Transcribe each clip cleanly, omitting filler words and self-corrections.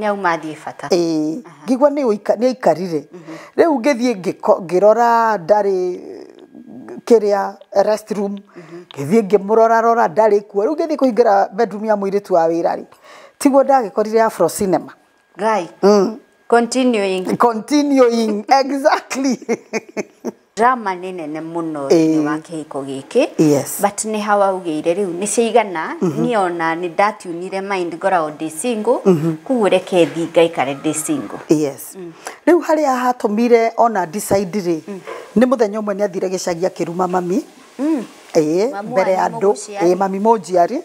Nyauma thiĩ bata. Ngigwa nĩ aikarire. Rĩu ngĩthiĩ ngĩrora ndarĩ kĩrĩa restroom. Ngĩthiĩ ngĩmũrora ndarĩ kuo. Rĩu ngĩthiĩ kũhingĩra bedroom ya mũirĩtu wa wĩra rĩ. Tiguo ndagĩkorire Afro Cinema. Guy. Continuing. Exactly. Drama nĩ nene mũno thĩinĩ wa kĩhiko gĩkĩ. Yes. But nĩ hawa ugĩire rĩu nĩ ciigana niĩ ona nĩ ndatunire mind ngoragwo ndĩ single kuguo reke thiĩ ngaikare ndĩ single. Yes. Rĩu harĩa hatũmire ona decide rĩ nĩ mũthenya ũmwe nĩ athire gĩcagi akĩruma mami. Mbere ya andũ mami mũnjiari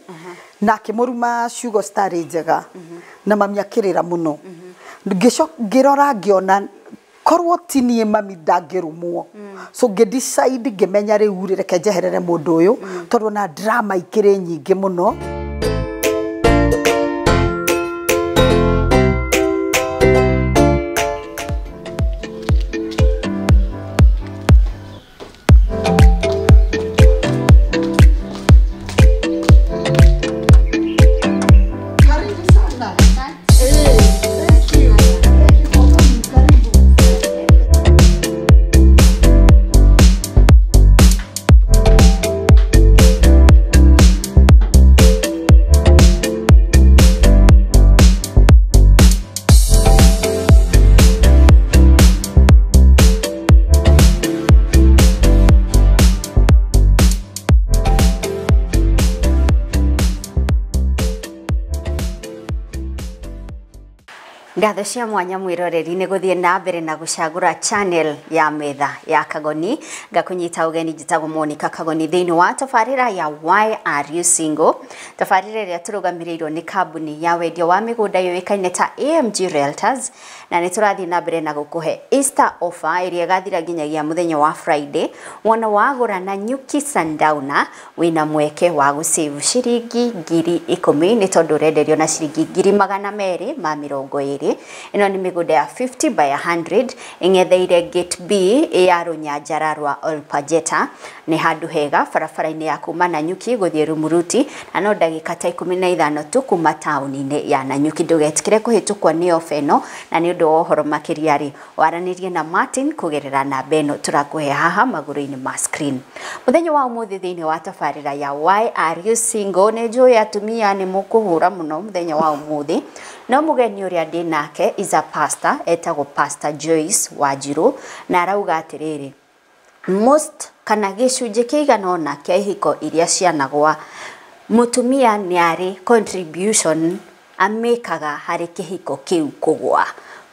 na akĩmũruma ciugo citarĩ njega na mami akĩrĩra mũno. Ngĩrora ngĩona korwo ti niĩ mami ndangĩrumwo. So ngĩdecide ngĩmenya rĩu reke njeherere mũndũ ũyũ tondũ na drama ikĩrĩ nyingĩ mũno. Ngatho cia mwanya mwiroreri nĩ gũthiĩ na mbere na gũcagũra channel ya metha ya Kagoni ngakũnyita ũgeni njĩtagwo Monica Kagoni thĩinĩ wa tabarĩra ya Why Are You Single. Tabarĩra ĩrĩa tũrũgamĩrĩirwo nĩ kambuni ya wendia wa mĩgũnda yũĩkaine ta AMG Realtors na nĩ tũrathiĩ na mbere na gũkũhe Easter offer ĩrĩa ĩgathira nginyagia mũthenya wa Friday. Wona wagũra na Nyuki Sundowner wĩna mweke wa gũsave ciringi 10,000 nĩ tondũ ũrenderio na ciringi 220. Ino ni mĩgũnda ya 50 by 100 ing'etheire gate B ya Runyanjara rwa Olpajeta. Nĩ handũ hega barabara-inĩ ya kuma Nanyuki gũthiĩ Rumuruti na no ndagĩka ta 15 tu kuma taũni-inĩ ya Nanyuki. Ndũgetikĩre kũhĩtũkwo nĩ ofa ĩno na nĩ ũndũ wa ũhoro makĩria rĩ waranĩrie na Martin kũgerera namba ĩno tũrakũhe haha magũrũ-inĩ ma screen. Mũthenya wa ũmũthĩ thĩinĩ wa tabarĩra ya Why Are You Single nĩ njũĩ atumia nĩ mũkũhũra mũno mũthenya wa ũmũthĩ. No mũgeni ũrĩa ndĩ nake is a pastor etagwo Pastor Joyce Wanjiru na arauga atĩrĩrĩ most kana gĩcunjĩ kĩigana ona kĩa ihiko iria cianagwa mũtumia nĩ arĩ contribution amekaga harĩ kĩhiko kĩu kũgwa.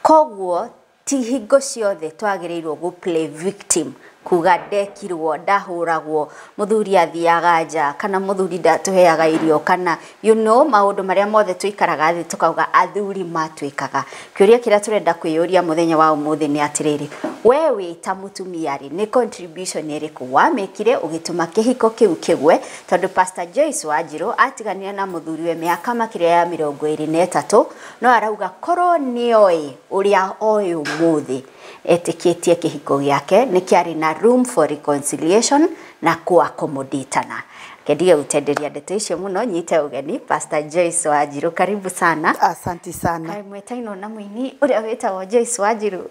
Koguo ti hingo ciothe twagĩrĩirwo gũ play victim kuga ndekirwo ndahũragwo muthuri athiaga nja kana muthuri ndatũheaga irio kana maũndũ marĩa mothe tuikaraga thĩ tukauga athuri matwĩkaga. Kĩũria kĩrĩa tũrenda kwĩyũria mũthenya wa ũmũthĩ nĩ atĩrĩrĩ we wĩta mũtumia rĩ nĩ contribution ĩrĩkũ wamekire ũgĩtũma kĩhiko kĩu kĩgwe tondũ Pastor Joyce Wanjiru atiganire na muthuri we mĩaka makĩria ya 23 no arauga korwo nĩoĩ ũrĩa oĩ ũmũthĩ etĩkĩtie kĩhiko gĩake nĩ kĩarĩ na room for reconciliation na kuaccommodatana. Kendia utenderia ndeto icio muno nyite ũgeni Pastor Joyce Wanjiru, karibu sana. Asante sana. Kai mwetaino na muini uria wetagwo Joyce Wanjiru.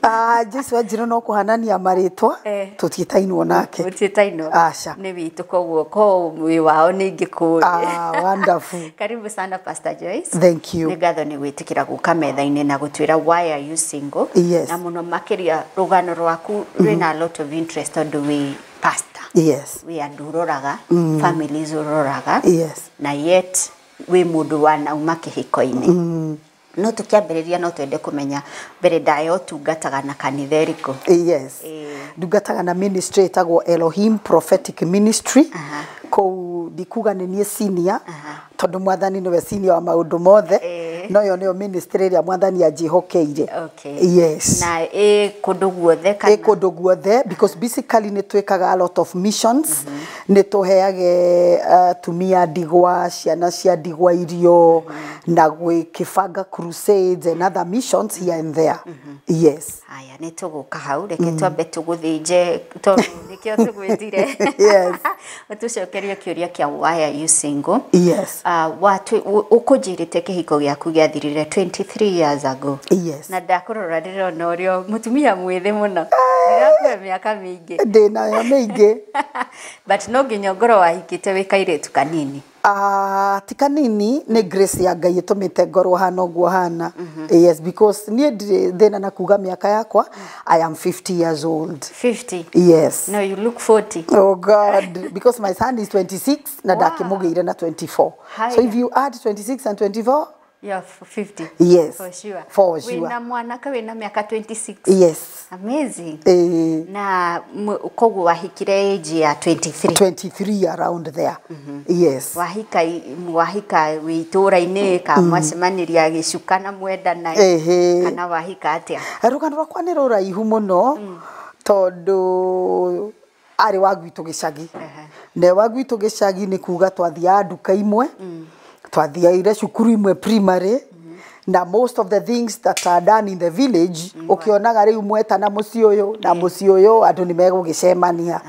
Joyce Wanjiru no kuhanania maritwa tutitainwo nake. Tutitainwo. Aca. Nĩ witũ koguo ko wi wao nĩ ingĩkũria. Wonderful. Karibu sana Pastor Joyce. Thank you. Nĩ ngatho nĩ gwĩtĩkĩra gũka metha-inĩ na gũtwĩra Why Are You Single. Yes. Na muno makĩria rũgano rwaku rwĩna a lot of interest tondũ wi pastor. Yes. We andu roraga, families roraga. Yes. Na yet we mũndũ wanauma kĩhiko-inĩ. No tũkĩambĩrĩria no twende kũmenya mbere ndayo tungataga na kanitha ĩrĩkũ. Yes. Ndungataga na ministry etagwo Elohim Prophetic Ministry. Kũu ndikuga nĩ niĩ senior tondũ mwathani nĩwe senior wa maũndũ mothe. No yo nĩyo ministry ĩrĩa mwathani anjihokeire. Yes. Na kũndũ guothe kana kũndũ guothe because basically nĩ twĩkaga a lot of missions. Nĩ tũheage tumia ndigwa, ciana cia ndigwa irio na gwĩkĩbanga crusades and other missions here and there. Yes. Haya nĩ tũgũka hau reke twambe tũgũthĩnje tondũ nĩkĩo tũgwĩtire. Yes. Tucokerio kĩũria kĩa Why Are You Single? Yes. Watu ũkũnjĩrĩte kĩhiko gĩaku gĩathirire 23 years ago. Yes. Na ndakurora ndirona urio mutumia mwithe muno. Ndirakuwa miaka mingi. Ndina ya mingi. But no nginya ngoro wahikite wikairetu kanini. Ti kanini ni grace ya Ngai itumite ngorwo hana guo hana. Yes, because nie ndina na kuga miaka yakwa. I am 50 years old. 50? Yes. No, you look 40. Oh God, because my son is 26 na ndakimugeire na 24. So if you add 26 and 24, yeah, 50. Yes. For sure. For sure. Wina mwanaka wina miaka 26. Yes. Amazing. Na kogu wahikire age ya 23. 23 around there. Yes. Wahika witura-ini ka mwacemaniria gicukana mwendana kana wahika atia? Rugano rwakwa ni ruraihu muno tondu ari wa gwitu gicagi. Ne wa gwitu gicagi ni kuga twathia nduka imwe. Twathiaire cukuru imwe primary. Na most of the things that are done in the village ukionaga riu mwetana muci uyu na muci uyu andu ni megugicemania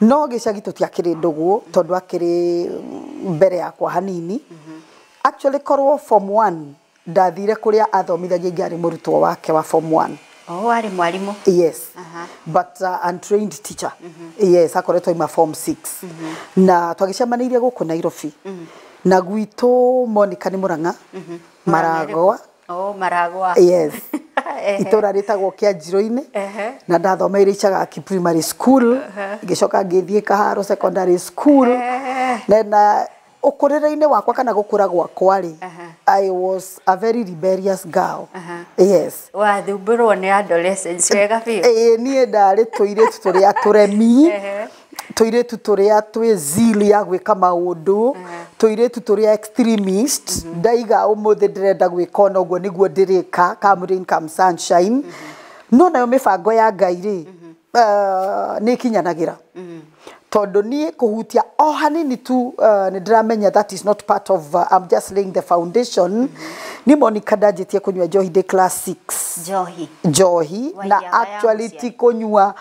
no gicagi tutiakiri ndugu tondu akiri mbere yakwa hanini actually korwo form 1 ndathire kuria athomithagia ngari murutwo wake wa form 1. Oh, ari mwalimu? Yes. But untrained teacher. Yes, akoretwo ima form 6. Na twagicemanirie guku Nairobi. Na gwitu Monica ni Muranga. Maragwa. Oh, Maragwa. Yes. Itora ritagwo kia Njiro-ini. Na ndathomeire Ichagaki primary school. Ngicoka ngithie Kaharo secondary school. Na ukurire-ini wakwa kana gukura gwakwa ri I was a very rebellious girl. Yes. Wa thubirwo ni adolescence wega biu. Nie ndari tuiretu turia turemi. Tuiretu turia twi zeal ya gwika maundu. Tuiretu turia extremist. Ndaiga umuthi ndirenda gwika onoguo niguo ndirika come rain come sunshine. No nayo mibango ya Ngai ri ni kinyanagira. Tondu nie kuhutia hanini tu ni ndiramenya that is not part of I'm just laying the foundation. Ni Monica ndajitie kunywa njohi de class 6. Njohi na actually ti kunywa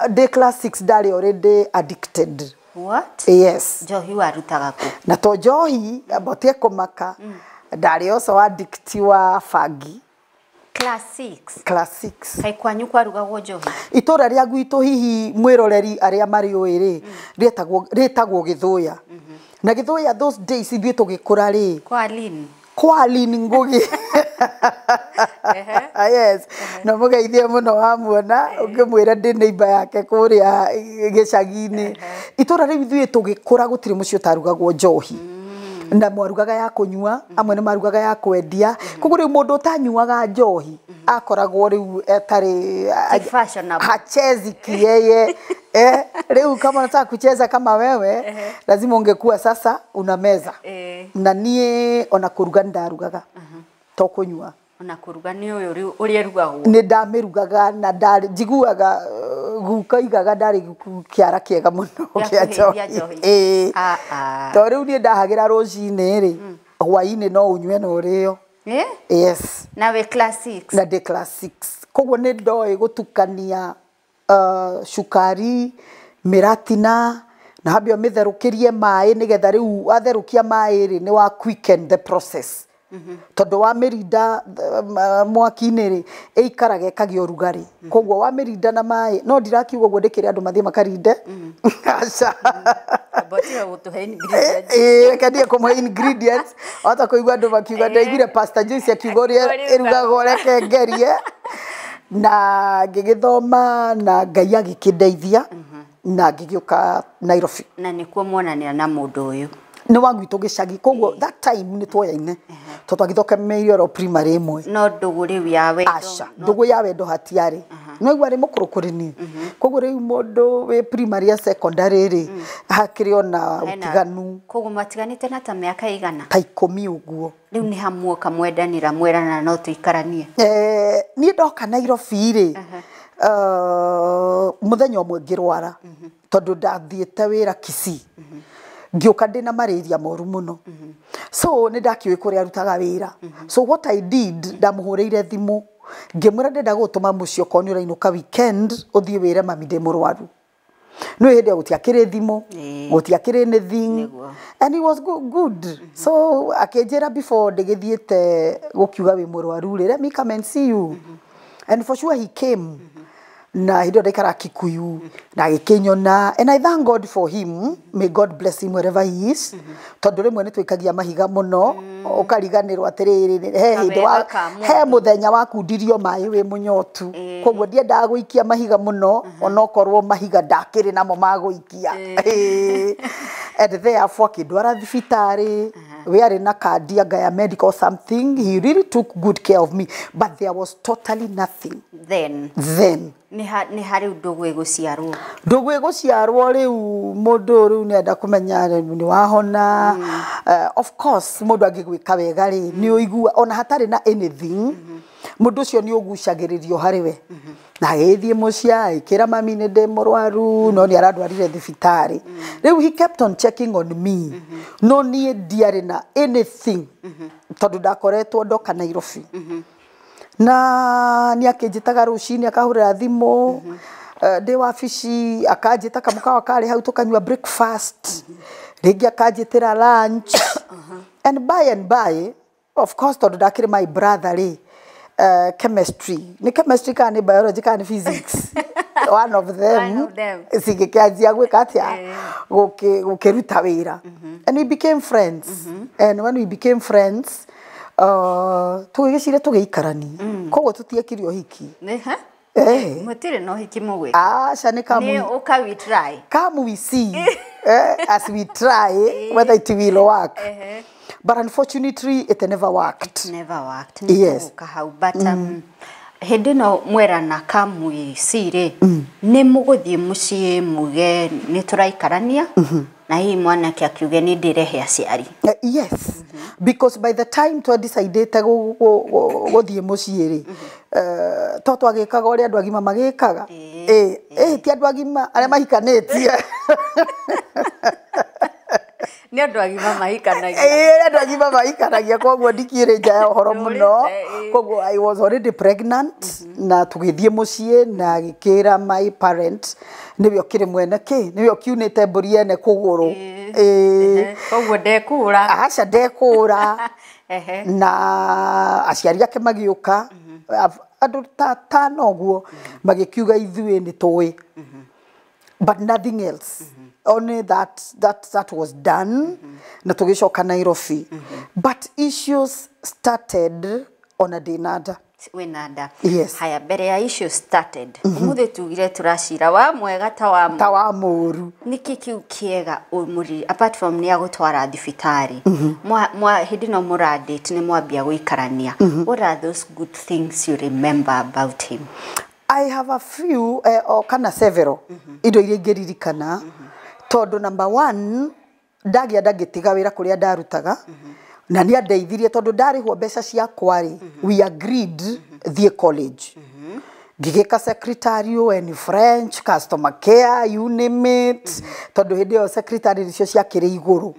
de class 6 ndari already addicted. What? Yes. Njohi warutaga ku? Na to njohi abotie kumaka ndari also addict wa fagi. Class 6. Class 6. Kai kwanyu kwarugagwo njohi? Itora ria gwitu hihi mwiroreri aria mari uiri ritagwo Githuya. Na Githuya those days ithuĩ tugikura ri. Kwa lini? Kwa lini ngugi. Yes. Na mugeithie muno wa muona ukimwira ndi neighbor yake kuria gicagi-ini. Itora riu ithuĩ tugikura gutire mucio tarugagwo njohi. Na mwarugaga ya kunyua amwe ni marugaga ya kwendia kuko riu mundu utanyuaga njohi akoragwo riu etari hachezi kiyeye riu kama unataka kucheza kama wewe lazima ungekuwa sasa una meza na nie ona kuruga ndarugaga to kunyua ona kuruga ni uyu uri rugagwo ni ndamirugaga na ndari jiguaga gukaigaga ndari kiara kiega muno kia njohi to riu ni ndahagira rũcinĩ ri hwainĩ no unywe no rio yes na we class 6 na de class 6 koguo ni ndoi gutukania shukari miratina na habio mitherukirie mai nigetha riu atherukia mai ri ni wa quicken the process. Tondu wa mirinda mwaki-ini ri ikaraga ikagio rugari koguo wa mirinda na mai no ndirakiuga guo ndikire andu mathie makarinde acha abotira gutuhe ingredients kadie kumuhe ingredients hata kuigua andu makiuga ndaigire pasta juice akiuga irugagwo reke ngerie na ngigithoma na Ngai agikindeithia na ngigioka Nairobi na nikuo mwonania na mundu uyu ni wangu itogicagi koguo that time ni twoyaine to twagithoka merio ro primary imwe no nduguri ya wendo acha ndugu ya wendo hatiari no igwa ri mukuru kuri ni koguo ri mundu we primary ya secondary ri hakiri ona utiganu koguo matiganite na ta miaka igana ta 10 uguo riu ni hamuoka mwendanira mwerana no tuikaranie ni ndoka Nairobi ri muthenya umwe ngirwara tondu ndathiete wira Kisii ngioka ndina malaria moru muno so ni ndakiwe kuri arutaga wira so what I did ndamuhoreire thimu ngimwira ndenda gutuma mucio koni urainuka weekend uthie wire mami ndi murwaru no hede gutiakire thimo gutiakire anything and he was good. So akejera before ndegithiete gukiuga wi murwaru let me come and see you and for sure he came na hindo ndaikara Kikuyu na gikinyona and I thank God for him. May God bless him wherever he is. Tondu rimwe nitwikagia mahiga muno ukariganirwa atiriri he hindo he muthenya wakundirio mai wi munyotu koguo ndiendaga guikia mahiga muno onokorwo mahiga ndakiri namo maguikia and therefore kidwara thibitari we are in a cardiac medical something. He really took good care of me, but there was totally nothing then ni hari ndogwe guciarwo riu mundu riu nenda kumenya ni wahona of course mundu angigwika wega ri ni uigua ona hatari na anything mundu ucio ni ugucagiririo hariwe na githie mucia ikira mami ni ndi murwaru no ni aradwarire thibitari riu he kept on checking on me no ni ndiari na anything tondu ndakoretwo ndoka Nairobi na ni akijitaga rucini akahurira thimo ndi wabici akajita kamukawa kari hau tukanywa breakfast ringi akajitira lunch and by of course tondu ndakire my brother ri chemistry ni chemistry kana biology kana physics one of them sigikianjia gwika atia gukiruta wira and we became friends and when we became friends tugicire tugeikarani koguo tutiekirio hiki mutire no hiki mugwe shane kamu ni uka we try come we see as we try whether it will work but unfortunately it never worked. Yes. But hindi no mwera na kamwi sire ni muguthie mucie muge ni turaikarania na hii mwana kiakiuge ni ndirehe aciari. Yes. Because by the time to decided guthie mucie ri to twagikaga uri andu agima magikaga ti andu agima aria mahikanetie ni andu agima mahikanagia andu agima mahikanagia koguo ndikire nja ya horo muno koguo I was already pregnant na tugithie mucie na gikira my parents nibyo kire mwene nibyo kiunite mburi ene kuguru koguo ndekura acha ndekura na aciari ake magiuka andu tano guo magikiuga ithuĩ ni tũĩ but nothing else. Only that was done na tugicoka Nairobi but issues started on a dinada wenada. Yes. Haya mbere ya issue started umuthe tugire turacira wa mwega ta wa muru niki kiu kiega umuri apart from ni agutwara thibitari mwa hindi no murandate ni mwambia guikarania. What are those good things you remember about him? I have a few or kana several indo iria ngeririkana tondu number 1 ndagia ndagitiga wira kuria ndarutaga na ni andeithirie tondu ndarihwo mbeca cia kwari we agreed the college ngigika secretary and French customer care you name it tondu hindi yo secretary nicio ciakire iguru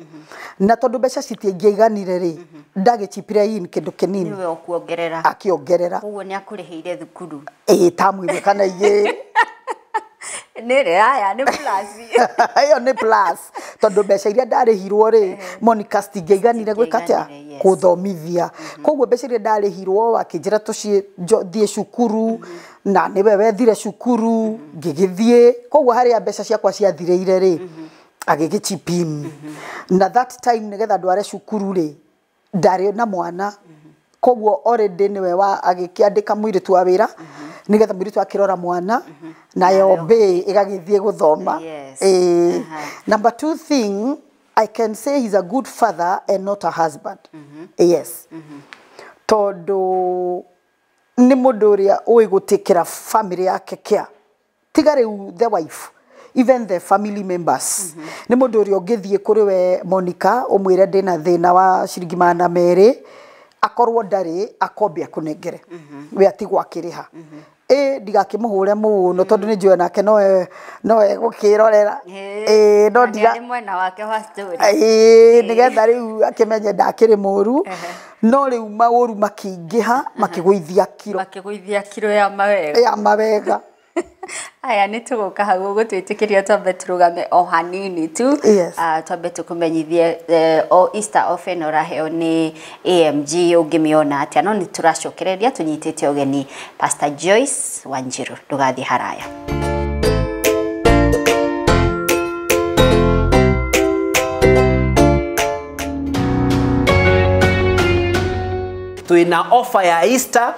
na tondu mbeca citiangeiganire ri ndagicipire in kindu kinini niwe okuongerera akiongerera uguo ni akuriheire thukuru tamu ile kana ye nere aya ni plus ayo ni plus tondu mbeca iria ndarihirwo ri Monica stingeiganire gwikatia kuthomithia koguo mbeca iria ndarihirwo akinjira tucie thie cukuru na niwe wethire cukuru ngigithie koguo haria mbeca ciakwa ciathireire ri agigicipim na that time nigetha ndware cukuru ri ndari na mwana koguo already niwe wa agikiandika mwiritu wa wira nigetha mwiritu akirora mwana na yobe igagithie guthoma. Number 2 thing I can say he's a good father and not a husband. Yes. Todo ni mundu uria ui gutikira family yake care tigare the wife even the family members ni mundu uria ungithie kuri we Monica umwire ndina thina wa ciringi magana meri akorwo ndari akombia kunengere we atigwa akiriha ndigakimuhure muno tondu ni njue nake no gukirorera no ndiga mwena wake wa story nigetha riu akimenye ndakiri muru no riu mauru makiingiha makigwithia kiro ya mawega Aya nĩ tũgũka hau gũtwĩtĩkĩria twambe tũrũgame o hanini tu. Yes. Twambe tũkũmenyithie o Easter offen ũraheo nĩ AMG ũngĩmĩona atĩa, no nĩ tũracokereria tũnyitĩte ũgeni Pastor Joyce Wanjiru. Ndũgathiĩ haraya. Tuina offer ya Easter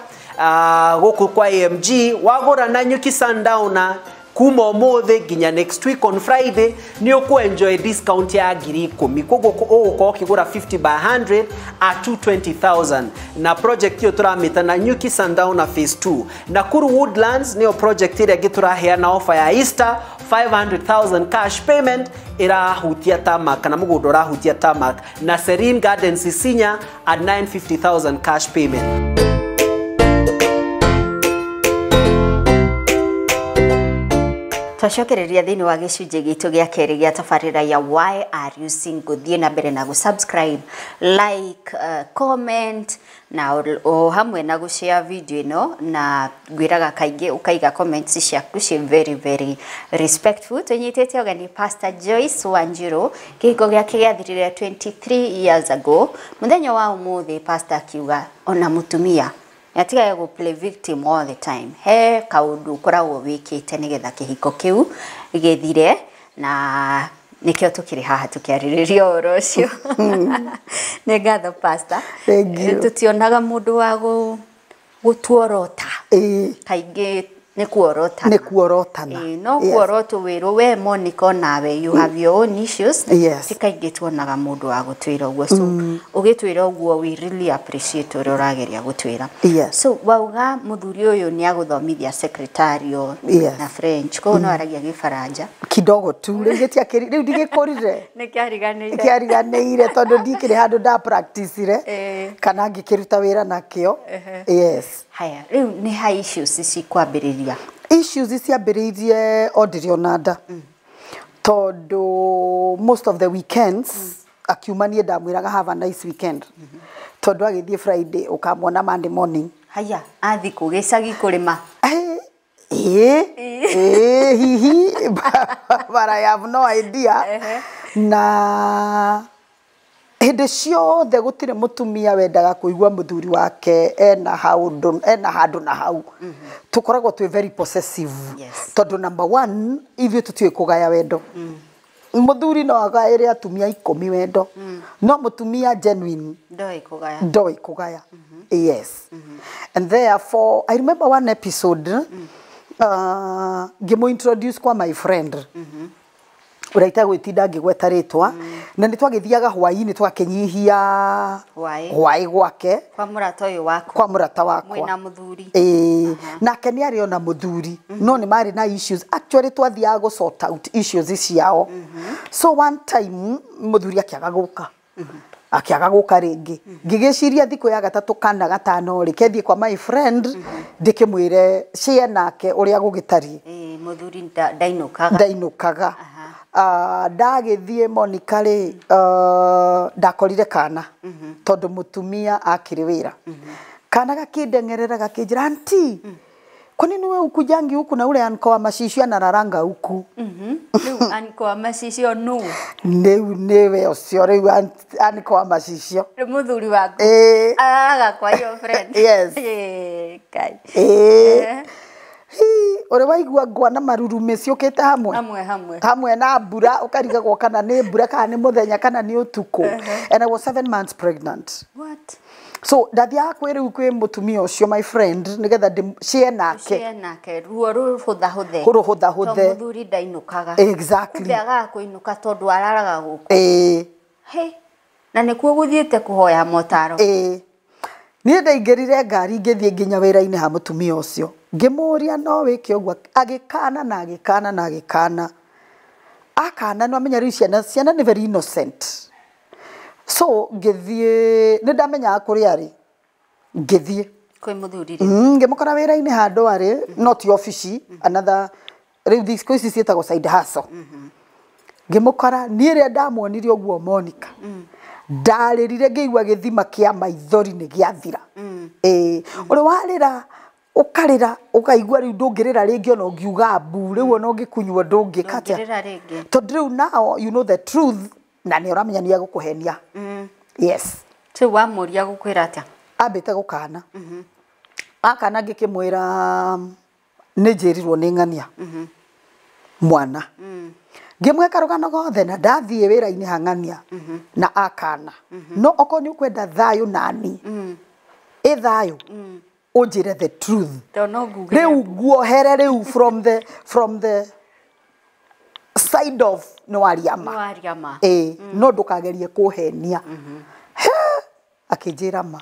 goku kwa AMG wagora na Nyuki Sundowner kuma umuthi nginya next week on Friday ni uku enjoy discount ya 10,000 kogo uko kigura 50 by 100 at 220,000 na project yo turamita na Nyuki Sundowner phase 2 na Kuru Woodlands ni project ile giturahea na offer ya Easter 500,000 cash payment irahutia tamak na mugundo rahutia tamak na Serene Gardens Isinya at 950,000 cash payment. Twacokereria thĩinĩ wa gĩcunjĩ gitũ gĩa kerĩ gĩa tabarĩra ya Why Are You Single. Thiĩ na mbere na subscribe, like, comment na o hamwe na share video ĩno, na ngwĩraga kaingĩ ũkaiga comments ciaku ci very respectful. Tũnyitĩte ũgeni Pastor Joyce Wanjiru, kĩhiko gĩake gĩathirire 23 years ago. Mũthenya wa ũmũthĩ Pastor akiuga ona mũtumia yatigaye go play victim all the time. He kaundu koragwo wikite nigetha kihiko kiu githire, na nikio tukiri haha tukiaririria oro cio. Nĩ ngatho Pastor. Tutionaga mundu wa gutuorota. Kaingĩ nĩ kuorotana. No kuorotwo wĩrwo we Monica nawe you have your own issues. Tikaingĩ tuonaga mundu wa gutwira uguo, so ugitwira uguo we really appreciate ũrĩa ũrageria gutwira. So wauga muthuri ũyũ nĩ aguthomithia secretarial na French, ko no aragia Gĩfaranja kidogo tu, rĩu ndigĩkũrire nĩ kĩariganĩire tondũ ndikĩrĩ handũ nda practice kana ngĩkĩruta wĩra nakĩo. Haya, rĩu nĩ ha issues cikwambĩrĩria. Issues ciambĩrĩirie o ndĩrĩ ona nda tondũ most of the weekends akiuma niĩ ndamwĩraga have a nice weekend tondũ agĩthiĩ Friday ũkamwona Monday morning. Haya, athi kũgĩcagi kũrĩma. Hihi but I have no idea. Na hĩndĩ ciothe gũtirĩ mũtumia wendaga kũigua mũthuri wake ena handũ na hau. Tũkoragwo twĩ very possessive tondũ number one ithuĩ tũtiũĩ kũgaya wendo. Mũthuri no agaĩre atumia 10 wendo, no mũtumia genuine ndoĩ kũgaya. Yes. And therefore I remember one episode ngĩmũ introduce kwa my friend uraita gwĩtinda ngĩgweta rĩtwa, na nĩ twagĩthiaga hwaĩ-inĩ twakĩnyihia hwaĩ gwake kwa mũrata ũyũ wakwa, kwa mũrata wakwa mwĩna mũthuri. Nake nĩ arĩ ona mũthuri, no nĩ marĩ na issues. Actually twathiaga gũ sort out issues ciao. So one time mũthuri akĩaga gũka rĩngĩ, ngĩgĩciria thikũ ya gatatũ kana gatano rĩkethiĩ kwa my friend ndĩkĩmwĩre cie nake ũrĩa gũgĩtariĩ. Mũthuri ndainũkaga. Ndagĩthiĩ Monica rĩ ndakorire kana tondũ mũtumia akĩrĩ wĩra. Kana gakĩndengerera gakĩnjĩra auntie, kwa nini wewe ukujangi huku na ule anko wa mashisho anararanga huku? Anko wa mashisho no. Newe osio rĩu anko wa mashisho. Mũthuri waku. Araga kwa your friend. Yes. Kai. Ore waigua ngwa na marurume ciũkĩte hamwe na mbura ũkarigagwo kana nĩ mbura kana nĩ mũthenya kana nĩ ũtukũ. And I was 7 months pregnant. What? So ndathiaga kwĩrĩu kwĩ mũtumia ũcio my friend nĩgetha cie nake ruo rũhũthahũthe tondũ mũthuri ndainũkaga. Exactly. Ndaga kũinũka tondũ araraga gũkũ. Na nĩkuo gũthiĩte kũhoya motaro. Niĩ ndaingĩrire ngari ngĩthiĩ nginya wĩra-inĩ ha mũtumia ũcio ngĩmũria no wĩke ũguo, agĩkana akana no amenya rĩu ciana nĩ very innocent. So ngĩthiĩ nĩ ndamenyaga kũrĩa arĩ, ngĩthiĩ kwĩ mũthuri ngĩmũkora wĩra-inĩ handũ arĩ, not ofici, another rĩu thikũ ici ciĩtagwo side hustle. Ngĩmũkora niĩ rĩrĩa ndamuonire ũguo Monica ndarĩrire ngĩigua gĩthima kĩa maithori nĩ gĩathira. Ũrĩ warĩra ukarira ukaigua riu ndungirira ringi ona ungiuga mbu riu ona ungikunywa ndungikata ndungirira ringi tondu riu now you know the truth na ni uramenya ni agukuhenia yes tu wa muria gukwira atia ambite gukana akana ngikimwira ni njirirwo ni ng'ania mwana ngimwe karugano gothe na ndathie wira-ini hang'ania na akana no oko ni ukwenda thayo nani thayo unjire the truth riu guohere riu from the side of no ariama no ndukagerie kuhenia akinjira ma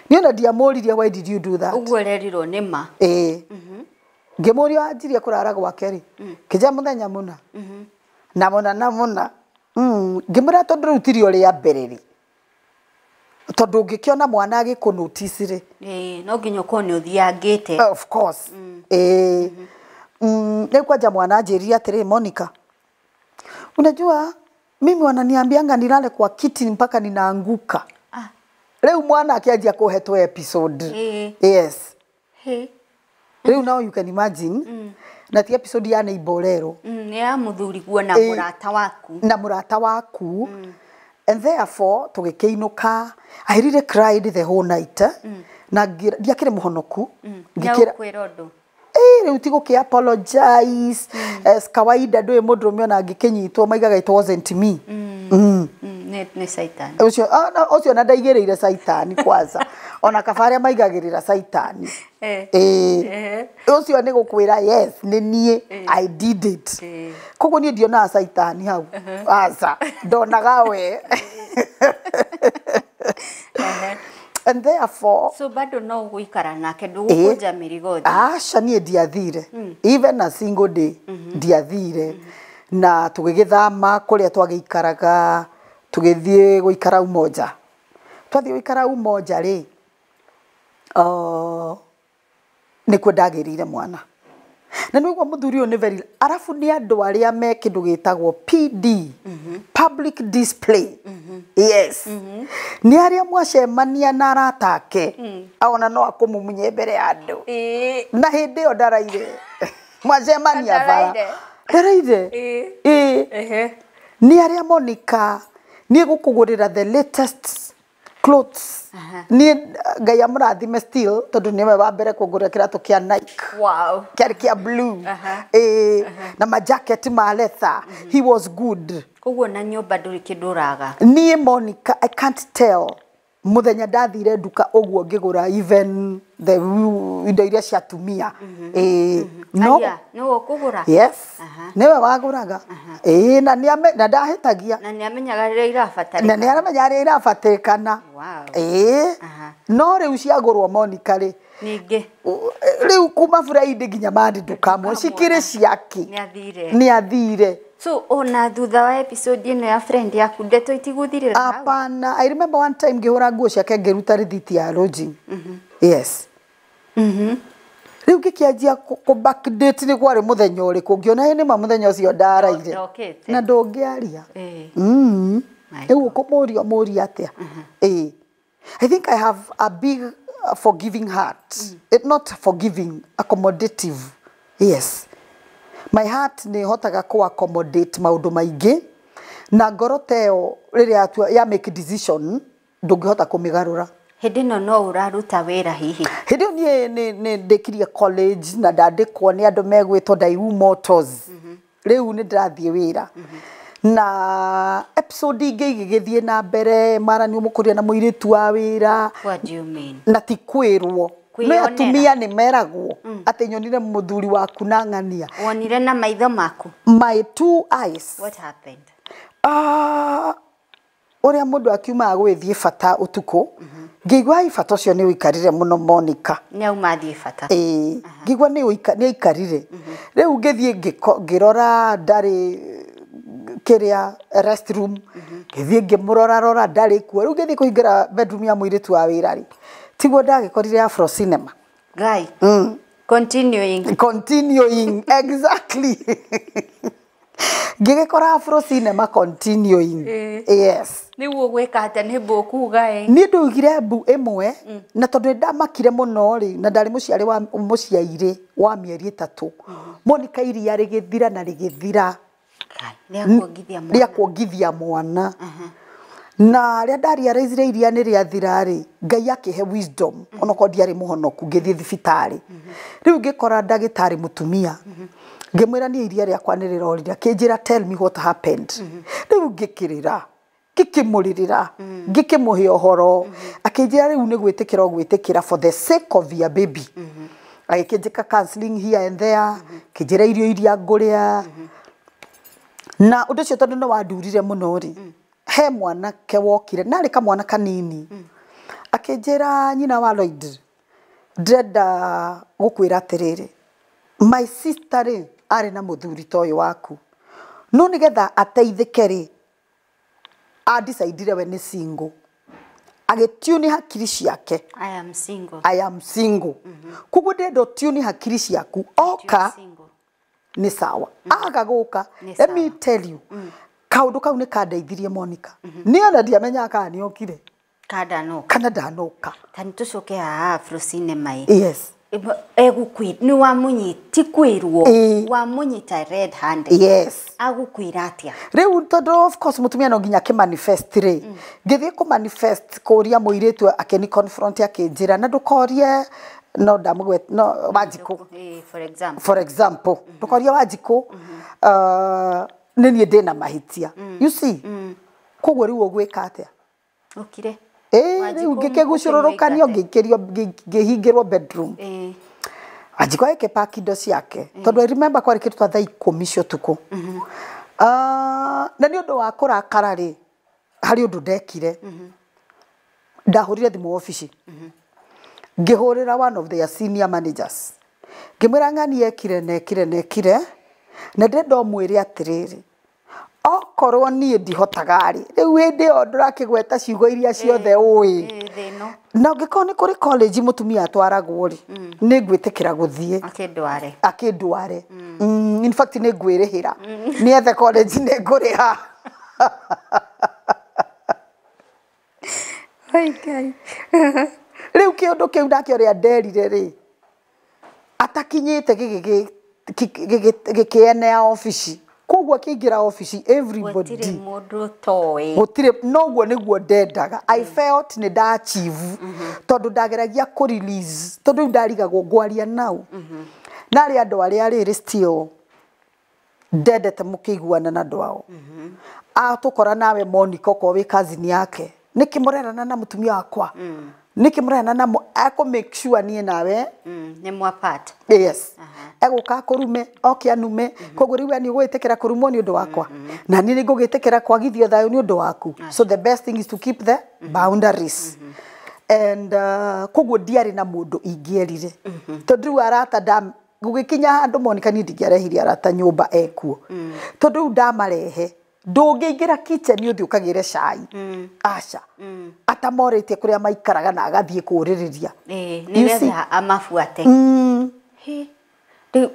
ni ona ndiamuririe why did you do that ugwererirwo ni ma ngimuria anjirie kurara gwake ri kija muthenya muna na muna ngimura tondu riu tiri uria mbere ri tondu ngikiona mwana agikunotice ri no nginya ukone uthiangite of course ni kwaja mwana anjiria atiri Monica unajua mimi wananiambianga nilale kwa kiti mpaka ninaanguka leo mwana akianjia kuhetwa episode yes leo now you can imagine na ti episode ya Neighborero ni ya muthuri guo na murata waku and therefore tugikiinuka I really cried the whole night na ndiakire muhonoku ngikira kwirondo riu tigo ki apologize as kawaida ndoe mundurume ona ngikinyitwo maigaga it wasn't me ne saitani ucio na ndaigirire saitani kwanza ona kabaria maigagirira saitani ucio ni gukwira yes ni nie I did it koguo ni ndiona saitani hau asa ndonaga we and therefore so bado no guikara nake ndugukunja mirigo asha nie ndiathire even a single day ndiathire na tugigithama kuria twagiikaraga tugithie guikara umoja twathie guikara umoja ri ni kwendagirire mwana na niguo muthuri ni very arafu ni andu aria me kindu gitagwo PD public display yes ni aria mwacemania na aratake aona no akumumunye mbere ya andu na hindi yo ndaraire mwacemania bara ndaraire ni aria Monica ni gukugurira the latest clothes ni ngai amurathime still tondu niwe wa mbere kugura kiratu kia Nike kiari kia blue na ma jacket ma leather he was good koguo na nyumba nduri kinduraga ni Monica I can't tell muthenya ndathire nduka oguo ngigura even the indo iria cia tumia no kugura yes niwe waguraga na na ndahitagia na ni amenyaga rira irabatarika na ni aramenya rira irabatikana no riu ciagurwo Monica ri ningi riu kuma Friday nginya Monday ndukamwe cikire ciaki ni athire so ona thutha wa episode ino ya friend yaku ndeto itiguthirira hapana I remember one time ngihura nguo ciake ngiruta rithiti ya lodging yes riu ngikianjia ku backdate ni kwari muthenya uriku ngiona ni ma muthenya ucio ndaraire na ndongiaria riu kumuria atia I think I have a big forgiving heart not forgiving accommodative yes my heart ni hotaga ku accommodate maundu maingi na ngoro teo riria ya make decision ndungihota kumigarura hindi no uraruta wira hihi hindi ni ndekirie college na ndandikwo ni andu megwitwo Daiwu Motors riu ni ndathie wira na episode ingi igithie na mbere mara ni umukuria na muiritu wa wira what do you mean na ti kwirwo no atumia ni meragwo ati nyonire muthuri waku na ng'ania wonire na maitho maku my two eyes what happened uria mundu akiuma gwithie bata utuku ngigwa ibata ucio ni uikarire muno Monica ni aumathie bata ngigwa ni uikarire riu ngithie ngirora ndari kiria restroom ngithie ngimurora ndari kuo riu ngithie kuingira bedroom ya muiritu wa wira ri tiguo ndagikorire Afro Cinema guy continuing exactly ngigikora Afro Cinema continuing. Yes. Ni gwika atia ni mbukuga ni ndugire mbu imwe na tondu ndamakire muno ri na ndari muciari wa muciaire wa mieri 3 Monica iria rigithira na rigithira ria kuongithia mwana na ria ndari araizire iria ni ria thirari Ngai akihe wisdom ona ko ndiari muhonoku ngithie thibitari riu ngikora ndagitari mutumia ngimwira ni iria ria kwa nirorira kinjira tell me what happened riu ngikirira gikimuririra gikimuhe ohoro akinjira riu ni gwitikira gwitikira for the sake of your baby agikinjika counseling here and there kinjira irio iria nguria na undu cio tondu no wandurire muno ri he mwana ke wokire nari ka mwana kanini akinjira nyina wa Lloyd ndenda gukwira atiriri my sister ri ari na muthuri toyo waku no nigetha ateithike ri decide we ni single agetiuni hakiri ciake I am single kugu ndendo tiuni hakiri ciaku oka ni sawa agaguka let me tell you kaundu kau ni kandeithirie Monica ni ona ndiamenya kana ni okire kana ndanoka tani tucoke Afro Cinema yes egukwira ni wamunyiti kwirwo wamunyita red handed yes agukwira atia riu tondu of course mutumia no nginya ke manifest ri ngithie ku manifest kuria muiritu akeni confront akinjira na ndukorie no ndamugwet no Wanjiku for example ndukorie Wanjiku nini ndina mahitia you see kugwo riu ogwika atia okire riu ngikegucururukanio ngihingirwo bedroom Wanjiku eke pakindo ciake tondu I remember kwari kitu twa 10 cio tuku na ni undu wa kurakara ri hari undu ndekire ndahurire thimu office ngihurira one of their senior managers ngimwira ngani ekire nekire na ndendo mwire atiriri okorwo nie ndihotaga ri riu hinde o ndurakigweta ciugo iria ciothe ui na ngikoni ni kuri college mutumia atwaragwo ri ni ngwitikira guthie akindware in fact ni ngwirihira ni ethe college ni nguriha riu kiundu kiu ndakio ria nderire ri atakinyite gikienea office kugwa kingira office everybody gutire noguo niguo ndendaga I felt ni da achieve tondu ndageragia ku release tondu ndarigagwo ngwaria nau nari andu aria riri still ndendete mukiguana na ndwao atukora nawe Monica ko wi cousin yake nikimurerana na mutumia wakwa nikimurerana na ako make sure nie nawe ni mwapata yes eguka kurume okianume koguo riu ani gwitekera kurumo ni undu wakwa na ni ngugitekera kwagithio thayo ni undu waku so the best thing is to keep the boundaries and koguo ndiari na mundu ingierire tondu arata ndam gugikinya handu Monica ni ndingiarehire arata nyumba ekuo tondu ndamarehe ndungiingira kitchen uthi ukagire cai acha atamoretie kuria maikaraga na agathie kuririria nigetha amafuate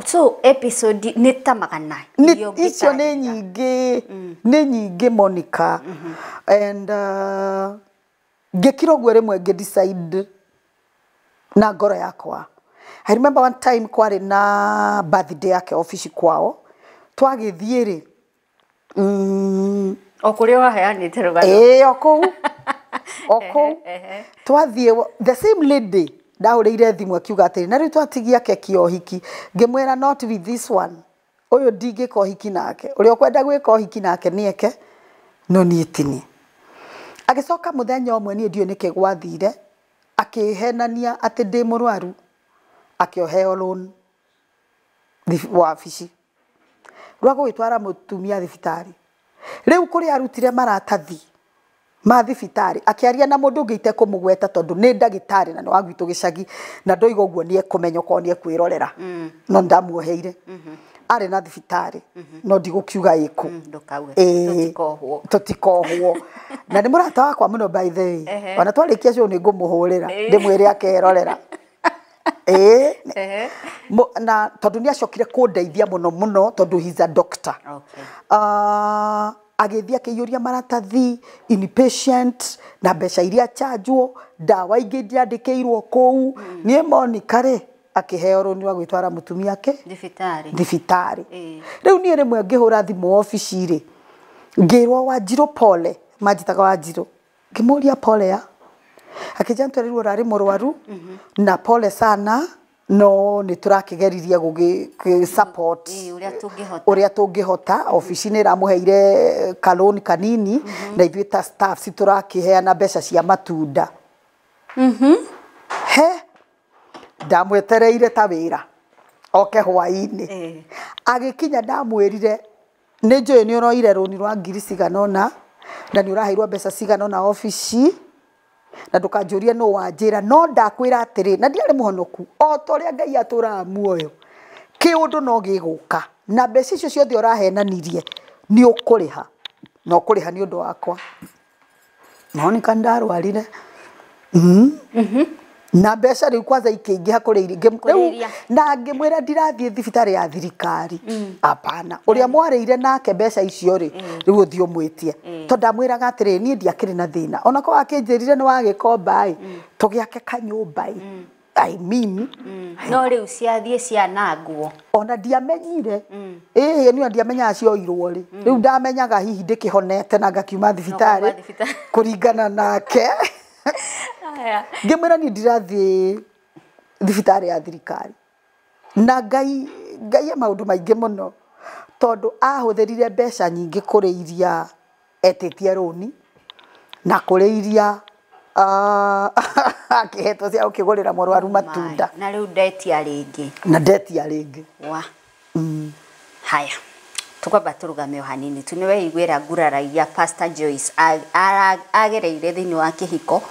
so episode ni tamagana icio ni nyingi Monica and ngikira gwe remwe decide na ngoro yakwa I remember one time kwari na birthday yake office kwao twagithie ri okurio waheanite rugano oko twathie the same lady ndahurire thimu akiuga atiri na riu twatigia keki ohiki ngimwera not with this one uyu ndingika ohiki nake uri okwenda gwika ohiki nake nieke no niitini agicoka muthenya omwe ni ndio nike gwathire akihenania ati ndi murwaru akioheo loan wabici rwa gwitwara mutumia thibitari riu kuri arutire maratathi ma thibitari akiaria na mundu ngeite kumugweta tondu ni ndagitari na wa gwitu gicagi na ndoiga uguo ni ekumenyo ko ni ekwirorera no ndamuoheire ari na thibitari no ndigukiuga iku tutikohwo na ni murata wakwa muno by the way ona twarikia cio ni ngumuhurira ndimwire akerorera na tondu ni acokire kundeithia muno tondu he's a doctor. Agithia kiyuria maratathi inpatient na mbeca iria chargewo dawa ingi ndiandikirwo kou nie Monica ri akiheo runi wa gwitwara mutumia ake thibitari riu nie rimwe ngihura thimu ofici ri ngirwo Wanjiru pole majitaga Wanjiru ngimuria pole ya akijantwa riu rari murwaru na pole sana no ni turakigeriria gugi support uria tungihota ofici ni ramuheire kaloni kanini na ithuĩ ta staff si turakiheana mbeca cia matunda he ndamwetereire ta wira oke hwaini agikinya ndamwirire ni njuĩ ni uroire runi rwa ngiri ciganona na ni uraheirwo mbeca ciganona ofici na ndukanjuria no wanjira no ndakwira atiri na ndiari muhonoku o toria Ngai aturaga muoyo kiundu no giguka na mbeca icio ciothe urahenanirie ni ukuriha no kuriha ni undu wakwa Monica ndarwarire na mbeca riu kwanza ikiingiha kuri na ngimwira ndirathie thibitari ya thirikari apana uria mwareire nake mbeca icio ri riu uthio mwitie to ndamwiraga atiri ni ndiakiri na thina ona ko akinjirire ni wagikomba tugiake kanyumba I mean no riu ciathie cianangwo ona ndiamenyire ni ndiamenya cioirwo ri riu ndamenyaga hihi ndikihonete na ngakiuma thibitari kuringana nake ngimwira ni ndirathie thibitari ya thirikari na Ngai maundu maingi muno tondu ahutherire mbeca nyingi kuri iria etitie runi na kuri iria akihetwo cia ukigurira murwaru matunda na riu ndetia ringi wa haya tukwamba turugame hanini tuniwe igwira nguraragia Pastor Joyce agereire thini wa kihiko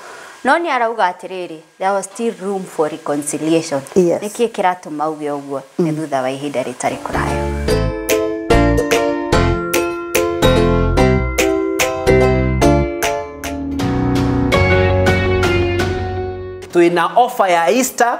no ni arauga atiriri there was still room for reconciliation niki kiratuma uge uguo ni thutha wa ihinda ritari kuraya twina offer ya Easter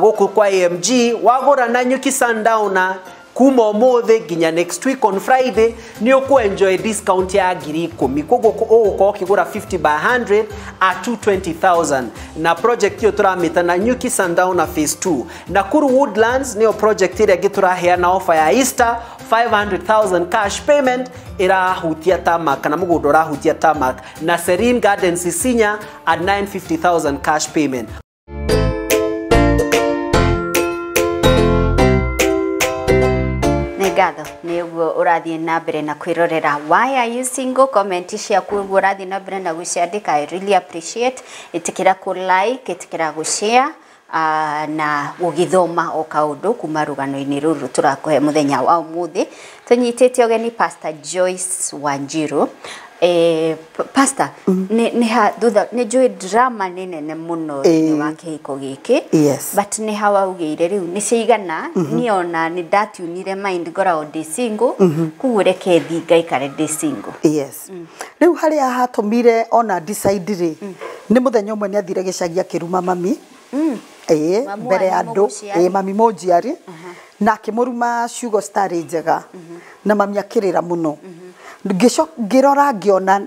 guku kwa AMG wagura na nyuki sundowner kuma umuthi nginya next week on Friday ni enjoy discount ya ngiri 10 koguo uko kigura 50 by 100 at 220,000 na project hiyo turamita na nyuki sundowner phase 2 Nakuru Woodlands niyo project ile giturahia na offer ya Easter 500,000 cash payment irahutia tamak na mugundo urahutia tamak na Serene Gardens Isinya at 950,000 cash payment. Ngatho ni uguo urathie na mbere na kwirorera why are you single comment ciaku uguo urathie na mbere na guciandika I really appreciate itikira ku like itikira gu share na ugithoma o kaundu kuma rugano-ini ruru turakuhe muthenya wa umuthi tunyitite ogeni Pastor Joyce Wanjiru Pastor ne ha thutha ne joy drama nene muno ni wa kihiko giki but ne hawa ugire riu ni cigana ni ona ni ndatunire mind ngoragwo ndi single kugure kethi ngaikare ndi single riu haria hatumire ona decide ri ni muthenya umwe ni athire gicagia kiruma mami mbere andu mami mojiari na kimuruma ciugo star njega na mami akirira muno ngirora ngiona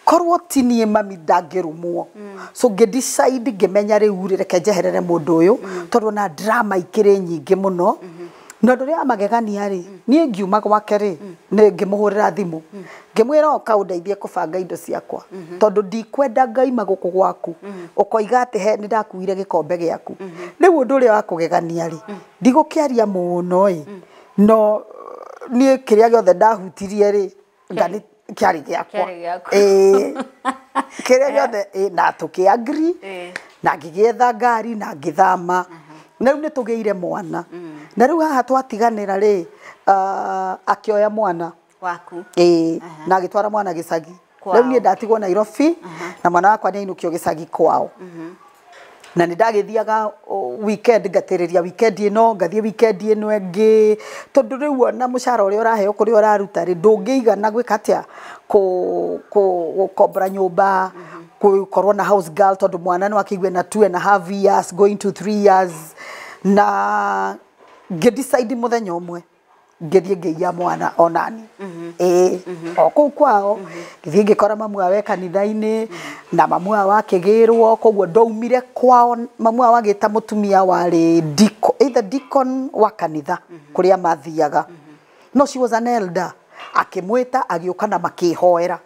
korwo tinie mami ndangirumwo so ngidecide ngimenya riu reke njeherere mundu uyu tondu na drama ikiri nyingi muno na ndu ria magegania ri nie ngiuma gwake ri ni ngimuhurira thimu ngimwira oka undeithie kubanga indo ciakwa tondu ndikwenda Ngai maguku gwaku ukoiga ati he ni ndakuire gikombe giaku riu undu ria wa kugegania ri ndigukiaria muno no nie kiria giothe ndahutirie ri ngani kiari giakwa kiria giothe na tukiagri na ngigetha ngari na ngithama na riu nitugeire mwana na riu haha twatiganira ri akioya mwana waku na agitwara mwana gicagi riu nie ndatigwo Nairobi na mwana wakwa ni ainukio gicagi kwao na nĩ ndagĩthiaga weekend ngatereria weekend ĩno ngathie weekend ĩno ĩngĩ tondũ rĩu ona mũcara ũrĩa ũraheo kũrĩa ũraruta rĩ ndũngĩigana gwĩka atĩa gũkombora nyũmba gũkorwo na house girl tondũ mwana no akĩigue na 2.5 years going to 3 years na ngĩdecide mũthenya ũmwe ngĩthiĩ ngĩia mwana onani o kũu kwao ngĩthiĩ ngĩkora mamu awe kanitha-inĩ na mamu awe akĩgĩrwo koguo ndaumire kwao mamu awe agĩta mũtumia warĩ either deacon wa kanitha kũrĩa mathiaga no she was an elder akĩmwĩta agĩũka na makĩhoera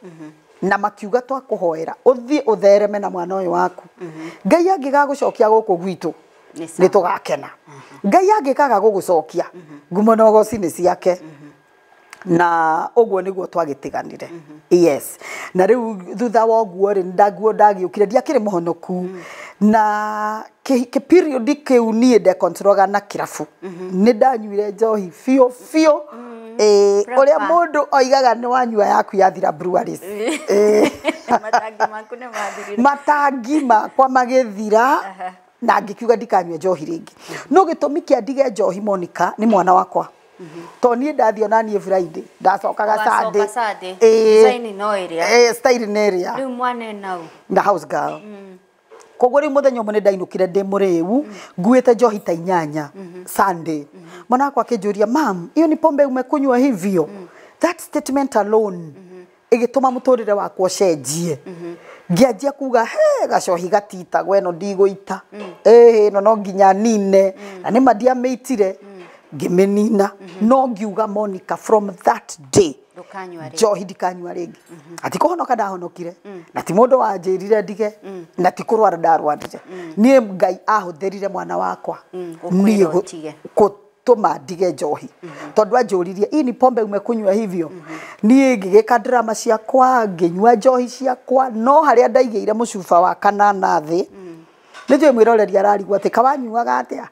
na makiuga twakũhoera ũthiĩ ũthereme na mwana ũyũ waku Ngai angĩgagũcokia gũkũ gwitũ nĩ tũgakena Ngai angĩkaga gũgũcokia ngumo na ũgoci nĩ ciake na ũguo nĩguo twagĩtiganire yes na rĩu thutha wa ũguo rĩ ndagĩũkire ndiakĩrĩ mũhonoku na period kĩu niĩ ndekontrolaga na kĩrabu nĩ ndanyuire njohi biũ ũrĩa mũndũ oigaga nĩ wanyua yaku yathira breweries matangi makwa magĩthira na ngĩkiuga ndikanyua njohi rĩngĩ no gĩtũmi kĩa ndige njohi Monica nĩ mwana wakwa to niĩ ndathio na niĩ Friday ndacokaga Sunday style nĩ ĩrĩa rĩu mwana nau na house girl koguo rĩu mũthenya ũmwe nĩ ndainũkire ndĩ mũrĩu nguĩte njohi ta 8 Sunday mwana wakwa akĩnjũria mam hiyo ni pombe umekunywa hivyo that statement alone ĩgĩtũma mũtũrĩre wakwa ũcenjie ngĩanjia kuga he gacohi gatita gweno ndigũita no nginya nine na nĩ mandiamĩitire ngĩmĩnina no ngiuga Monica from that day njohi ndikanyua rĩngĩ atikũhonoka ndahonokire na ti mũndũ wanjĩrire ndige na ti kũrwara ndarwarire niĩ Ngai ahũthĩrire mwana wakwa niĩ gũtũma ndige njohi tondũ anjũririe hii ni pombe umekunywa hivyo niĩ ngĩgĩka drama ciakwa ngĩnyua njohi ciakwa no harĩa ndaigĩire mũcuba wa kanana thĩ nĩjũĩ mwĩroreria ararigwo atĩ kawanyuaga atĩa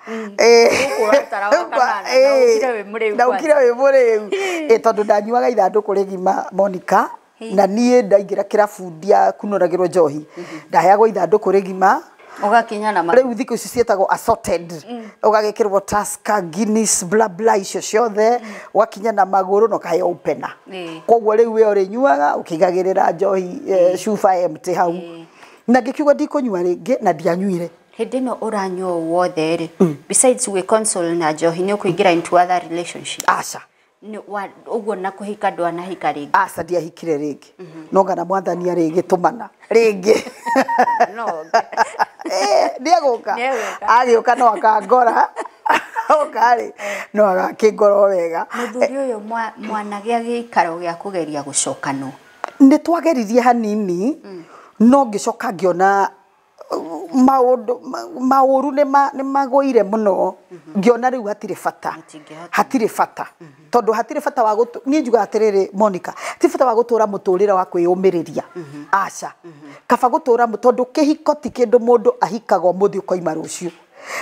ndaukire wĩ mũrĩu tondũ ndanyuaga ithandũkũ rĩgima Monica na niĩ ndaingĩra kĩrabu ndiakunũragĩrwo njohi ndaheagwo ithandũkũ rĩgima ugakinya na rĩu thikũ ici ciĩtagwo assorted ũgagĩkĩrwo Tusker Guinness bla bla icio ciothe ũgakinya na magũrũ no kaheo upena koguo rĩu we ũrĩnyuaga ũkĩigagĩrĩra njohi cuba empty hau na ngĩkiuga ndikũnyua rĩngĩ na ndianyuire hĩndĩ ĩno ũranyua wothe rĩ besides we console na njohi nĩ ũkũingĩra into other relationship aca ũguo na kũhika ndwanahika rĩngĩ aca ndiahikire rĩngĩ no ngana mwathani arĩgĩtũmana rĩngĩ ndiagũka agĩũka no akangora okarĩ no agakĩngora wega mũthuri ũyũ mwanagĩa gĩikaro gĩa kũgeria gũcokanwo nĩ twageririe hanini no ngĩcoka ngĩona maũru nĩ magũire mũno ngĩona rĩu hatirĩ bata tondũ hatirĩ bata wa niĩ njugaga atĩrĩrĩ Monica ti bata wa gũtũra mũtũrĩre wa kwĩyũmĩrĩria aca kaba gũtũra tondũ kĩhiko ti kĩndũ mũndũ ahikaga ũmũthĩ ũkoima rũciũ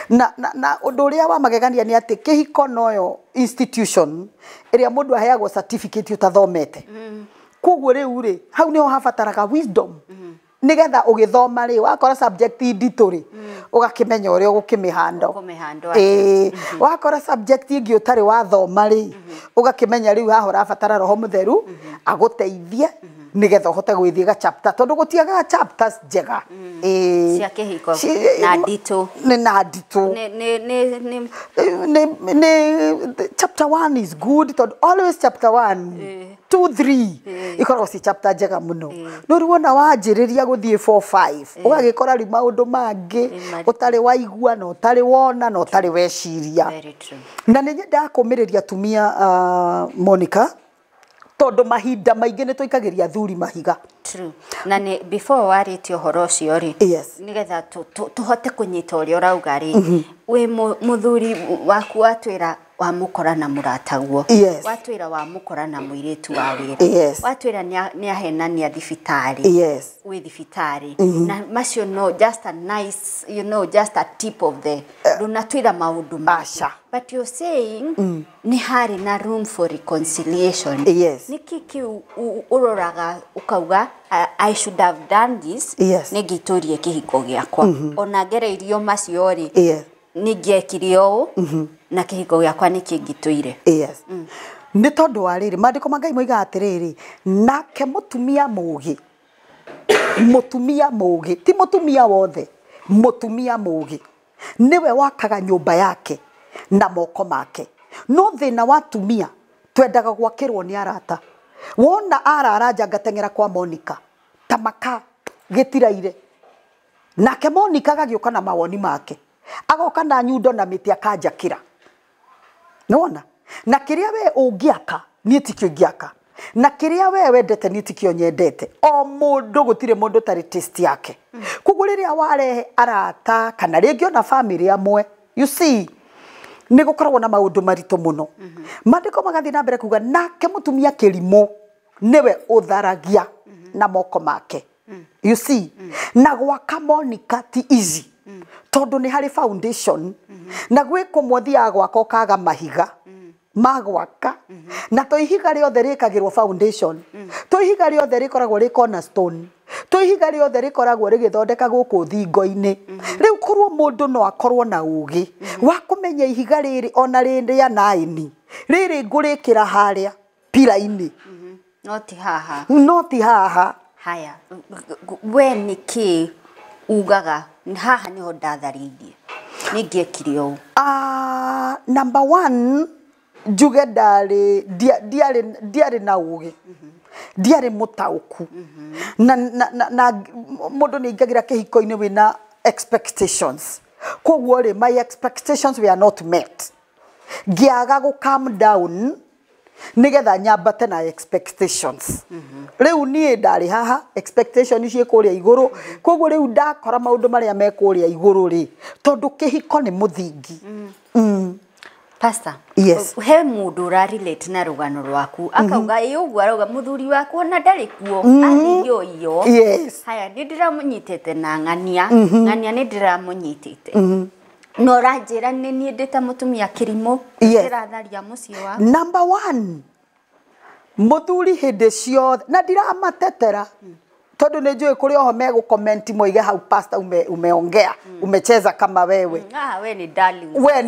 na ũndũ ũrĩa wa magegania nĩ atĩ kĩhiko noyo institution ĩrĩa mũndũ aheagwo certificate ũtathomete koguo rĩu rĩ hau nĩho habataraga wisdom nigetha ũgĩthoma rĩ wakora subject nditũ rĩ ũgakĩmenya ũrĩa ũgũkĩmĩhandle wakora subject ingĩ ũtarĩ wathoma rĩ ũgakĩmenya rĩu haha ũrabatara roho mũtheru agũteithie nigetha ũhote gwĩthiĩ ga chapter tondũ gũtiagaga chapters njega cia kĩhiko na nditũ na nditũ chapter 1 is good tondũ always chapter 1 2 3 ikoragwo ci chapter njega mũno no rĩu ona wanjĩrĩria gũthiĩ 4 5 ũgagĩkora rĩ maũndũ mangĩ ũtarĩ waigua na ũtarĩ wona na ũtarĩ weciria na nĩ nyendaga kũmĩrĩria atumia Monica tondũ mahinda maingĩ nĩ tũikagĩria athuri mahiga na nĩ before warĩtie ũhoro ũcio rĩ nĩgetha tũhote kũnyita ũrĩa ũrauga rĩ wĩ mũthuri waku watwĩra wamũkora na mũrataguo watwĩra wamũkora na mũirĩtu wa wĩra watwĩra nĩahenania thibitarĩ wĩ thibitarĩ na macio no just a nice just a tip of the ndunatwira maundu Asha. But you're saying ni hari na room for reconciliation. Yes. Ni kiki uroraga ukauga I should have done this. Yes. Nigiturie kihiko giakwa. Ona gereirio macio ri. Yes. Ningekirio na kihiko giakwa nikingituire. Yes. Nĩ tondũ wa rĩrĩ maandĩko ma Ngai moigaga atĩrĩrĩ, nake mũtumia mũũgĩ ti mũtumia wothe, mũtumia mũũgĩ niwe wakaga nyũmba yake na moko make. No thĩna wa atumia twendaga gwakĩrwo nĩ arata. Wona araranja ngateng'era kwa Monica ta maka gĩtiraire, nake Monica agagĩũka na mawoni make, agoka na nyundo na mĩtĩ akanjakĩra. Nĩwona? Na kiria we ũngĩaka niĩ tikio ngĩaka, na kiria we wendete niĩ tikio nyendete. O mũndũ gũtirĩ mũndũ tarĩ taste yake. Koguo rĩrĩa warehe arata kana rĩngĩ ona family amwe, you see, nĩ gũkoragwo na maũndũ maritũ mũno. Maandĩko magathiĩ na mbere kuga nake mũtumia kĩrimũ niwe ũtharagia na moko make. You see, na gwaka Monica ti easy. Tondũ nĩ harĩ foundation na gwĩ kũmwe thiaga gwaka ũkaga mahiga magwaka na to ihiga rĩothe rĩkagĩrwo foundation, to ihiga rĩothe rĩkoragwo rĩ cornerstone, to ihiga rĩothe rĩkoragwo rĩgĩthondeka gũkũ thingo-inĩ. Rĩu korwo mũndũ no akorwo na ũũgĩ wa kũmenya ihiga rĩrĩ ona rĩrĩa naini rĩrĩ ngũrĩkĩra harĩa pira-inĩ, no ti haha. Haya, we nĩkĩ ugaga haha niho ndatharirie ningĩekire ũũ? Number one, njuge ndiarĩ na ũũgĩ, ndiarĩ mũtaũku, na mũndũ nĩ aingagĩra kĩhiko-inĩ wĩna expectations. Koguo rĩ, my expectations were not met. Ngĩaga gũ calm down nigetha nyambate na expectations. Rĩu niĩ ndarĩ haha, expectations ciĩ kũrĩa igũrũ. Koguo rĩu ndakora maũndũ marĩa me kũrĩa igũrũ rĩ, tondũ kĩhiko nĩ mũthingi. Pastor, yes. He mũndũ ũrarelate na rũgano rwaku akauga ũguo arauga mũthuri waku ona ndarĩ kuo athirio iyo. Yes. Haya, nĩ ndĩramũnyitĩte na ng'ania, ng'ania nĩ ndĩramũnyitĩte. No ranjĩra nĩ niĩ ndĩta mũtumia kĩrimũ ndĩratharia mũciĩ wa. Number one, mũthuri hĩndĩ ciothe na ndiraamatetera tondũ nĩ njũĩ kũrĩ oho megũcomment moige hau pastor umeongea umecheza kama wewe. We ni darling. We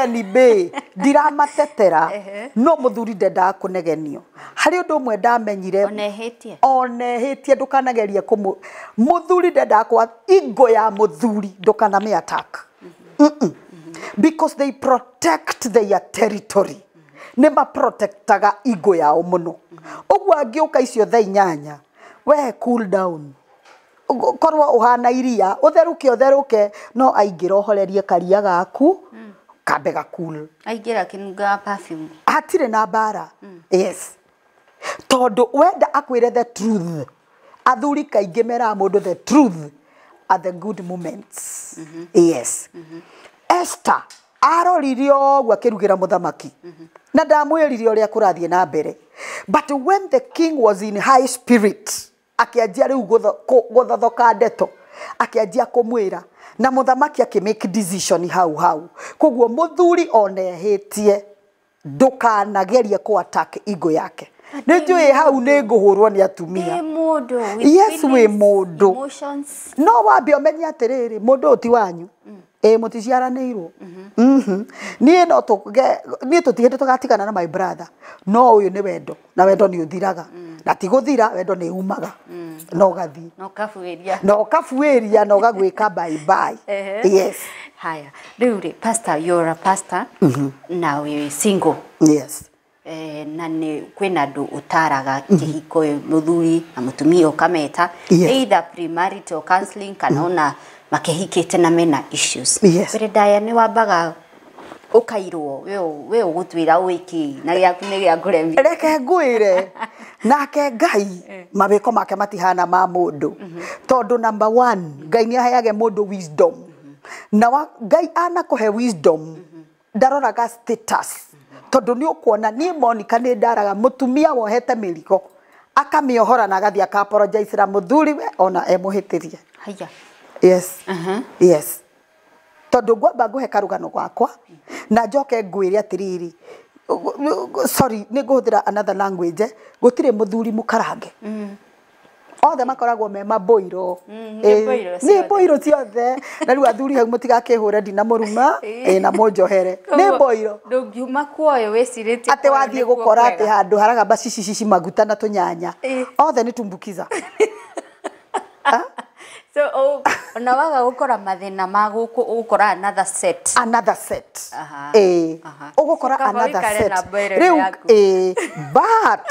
ni be. Ndiraamatetera no mũthuri ndendaga kũnegenio. Harĩ ũndũ ũmwe ndamenyire onehĩtie ndũkanageria mũthuri ndendaga kwa ego ya mũthuri ndũkaname attack. Because they protect their territory. Nĩma protectaga ego yao mũno. Ũguo angĩũka icio thaa 8, we cool down. Korwo ũhana iria ũtherũke no aingĩra ũhorerie karia gaku kambe ga cool. Aingĩra kĩnunga perfume. Hatirĩ na mbara. Yes. Tondũ wenda akwĩre the truth. Athuri kaingĩ meraga mũndũ the truth at the good moments. Yes. Esther aroririo ũguo akĩrugĩra mũthamaki. Na ndamwĩrire ũrĩa kũrathiĩ na mbere. But when the king was in high spirit, akĩanjia rĩu gũthothoka ndeto, akĩanjia kũmwĩra na mũthamaki akĩmake decision hau. Koguo mũthuri onehĩtie ndũkanagerie kũ-attack ego yake. Nĩ njũĩ hau nĩ ngũhũrwo nĩ atumia. Yes, wĩ mũndũ. No wambe ũmenye atĩrĩrĩ, mũndũ ũyũ ti wanyu. Mũticiaranĩirwo. Niĩ tũtigĩte tũgatigana na my brother. No ũyũ nĩ wendo, na wendo nĩ ũthiraga. Na ti gũthira, wendo nĩ umaga. No ũgathiĩ. No ũkabuĩria na ũgagwĩka bye bye. Yes. Haya. Rĩu rĩ, pastor, you're a pastor. Na wĩ single. Yes. Na nĩ kwĩna andũ ũtaraga kĩhiko mũthuri na mũtumia ũkameta either premarital counseling kana ona makĩhikĩte na mena issues. Mbere ndaya nĩ wambaga ũkairwo we ũgũtwĩra wĩki na gĩaku nĩ gĩa kũremia. Reke ngwĩre nake Ngai mawĩko make matihana ma mũndũ. Tondũ number one, Ngai nĩ aheage mũndũ wisdom. Na Ngai anakũhe wisdom ndaroraga status. Tondũ nĩ ũkuona niĩ Monica nĩ ndaraga mũtumia wohete mĩrigo akamĩohora na agathia ka apologize ra mũthuri we ona emũhĩtĩrie. Haya. Yes. Yes. tondu ngwamba nguhe karugano gwakwa na njoke ngwire atiriri sorry ni nguhuthira another language gutire muthuri mukarange othe makoragwo me maboiro ni boiro ciothe na riu athuri hau mutigakihure ndina muruma na monjohere ni boiro ndungiuma kuoyo wecirite ate wathie gukora ate handu haragamba cici maguta na tunyanya othe ni tumbukiza so ona waga gukora mathina ma gukora another set ugukora another set riu but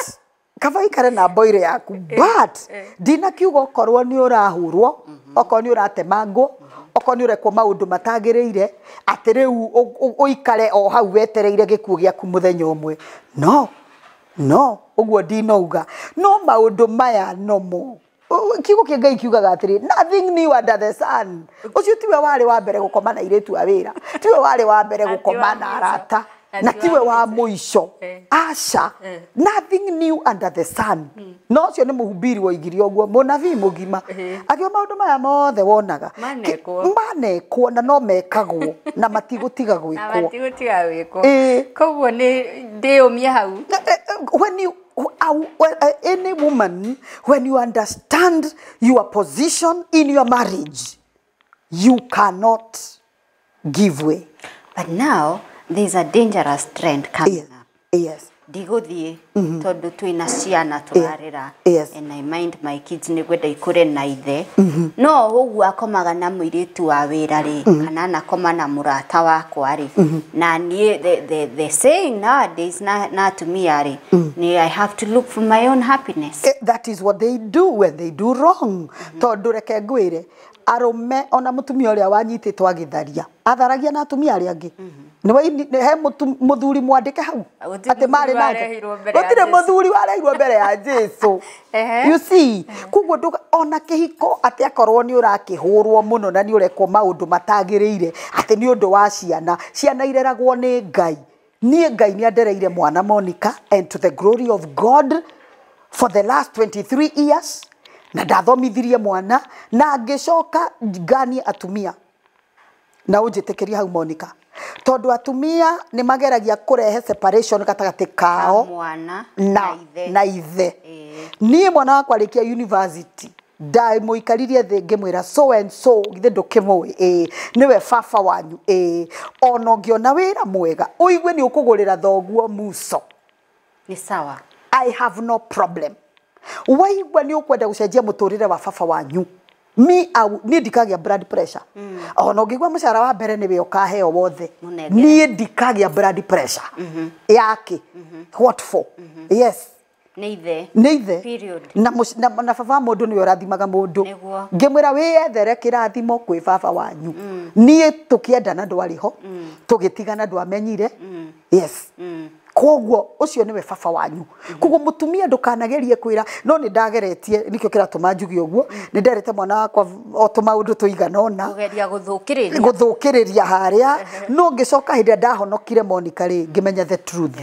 kava ikare na boiro yaku but dina kiugo korwo ni urahurwo oko ni uratemangwo oko ni urekwo maundu matagireire ati riu uikare o hau wetereire gikuo giaku muthenya umwe no uguo dinouga no maundu maya nomo kiugo kia Ngai kiugaga atiri nothing new under the sun ucio tiwe wari wa mbere gukoma na iretu a wira tiwe wari wa mbere gukoma na arata na tiwe wa muico aca nothing new under the sun no cio ni muhubiri wa igiri oguo munabii mugima akio maundu maya mothe wonaga manekwo na no mekagwo na matigutiga gwikwo koguo ni ndiumia hau when you any woman, when you understand your position in your marriage, you cannot give way. But now there's a dangerous trend coming up. Yes. Digothie tondu twina ciana turarira and I mind my kids ni gwenda ikure na ithe no uguo akomaga na muiritu wa wira ri kana nakoma na murata wakwa ri na nie the saying nowadays na to me ari ni I have to look for my own happiness. That is what they do when they do wrong. Tondu reke ngwire arume ona mutumia uria wanyititwo agitharia atharagia na atumia aria angi he muthuri mwandike hau ati mari nake gutire muthuri wareirwo mbere ya Jesu you see kuguo ona kihiko ati akorwo ni urakihurwo muno na ni urekwo maundu matagiriire ati ni undu wa ciana ireragwo ni Ngai nie Ngai ni andereire mwana Monica and to the glory of God for the last 23 years na ndathomithirie mwana na ngicoka ngani atumia na unjitekeria hau Monica tondu atumia ni mageragia kurehe separation gatagati kao mwana na ithe nie mwana wakwa arikia university dai muikaririe the ngimwira so and so githe ndukimwe niwe baba wanyu ono ngiona wira mwega uigwe ni ukugurira thoguo muso ni sawa I have no problem waigwa ni ukwenda gucenjia muturire wa baba wanyu ni ndikagia blood pressure ono ngigwa mucara wa mbere niwe ukaheo wothe ni ndikagia blood pressure yake what for yes ni ithe period na baba mundu ni urathimaga mundu ngimwira wiyethere kirathimo kwi baba wanyu nie tukiendana ndwariho tugitigana ndwamenyire yes koguo ucio niwe baba wanyu koguo mutumia ndukanagerie kwira no ni ndageretie nikio kiratuma njugi uguo ni nderete mwana wakwa otuma undu tuigana ona kugeria guthukiriria haria no ngicoka hindi ndahonokire Monica ri ngimenya the truth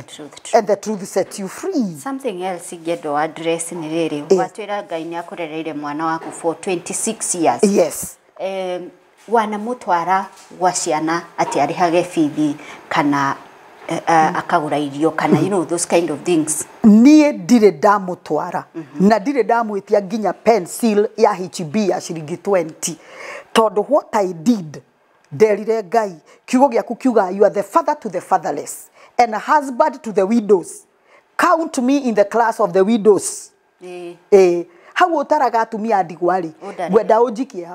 and the truth set you free. Something else ingendo address ni riri watwira Ngai ni akurereire mwana waku for 26 years yes wana mutwara gwa ciana ati arihage fithi kana akagura irio kana you know those kind of things nie ndire ndamutwara na ndire ndamwitia nginya pencil ya HB ya ciringi 20 tondu what I did nderire Ngai kiugo giaku kiuga you are the father to the fatherless and a husband to the widows count me in the class of the widows hau utaraga atumia ndigwari gwenda unjikie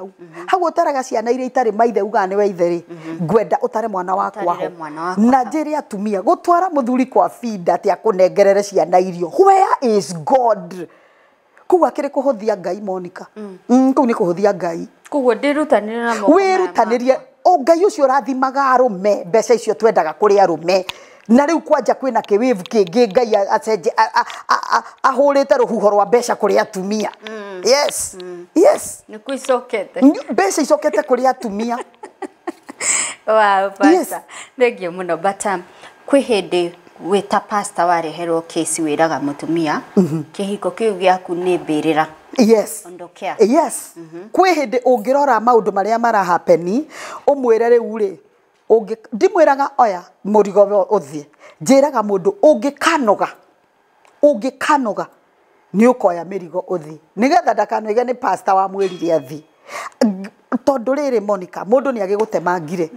hau utaraga ciana iria itari maithe uga ni waitheri gwenda utare mwana wakwa ho na njiri atumia gutwara muthuri kwa feed ati akunengerere ciana irio where is God kuwa kire kuhuthia Ngai Monica kuu ni kuhuthia Ngai kuguo ndirutanire na moko wirutanirie o Ngai ucio rathimaga arume mbeca icio twendaga kuri arume na riu kwanja kwina kiwivu kingi Ngai acenje ahurite ruhuho rwa mbeca kuri atumia yes ni kuicokete mbeca icokete kuri atumia wow pastor thank you muno but kwi hindi wita pastor wareherwo case wiraga mutumia kihiko kiu giaku ni mbirira Yes. Ondokea. Yes. Kwe hindi ungirora maundu maria mara happen umwire riu ri ndimwiraga oya murigo uthie njiraga mundu ungikanoga ni ukoya mirigo uthie nigetha ndakanoige ni pastor wa mwirire athi tondu riri Monica mundu ni agigutemangire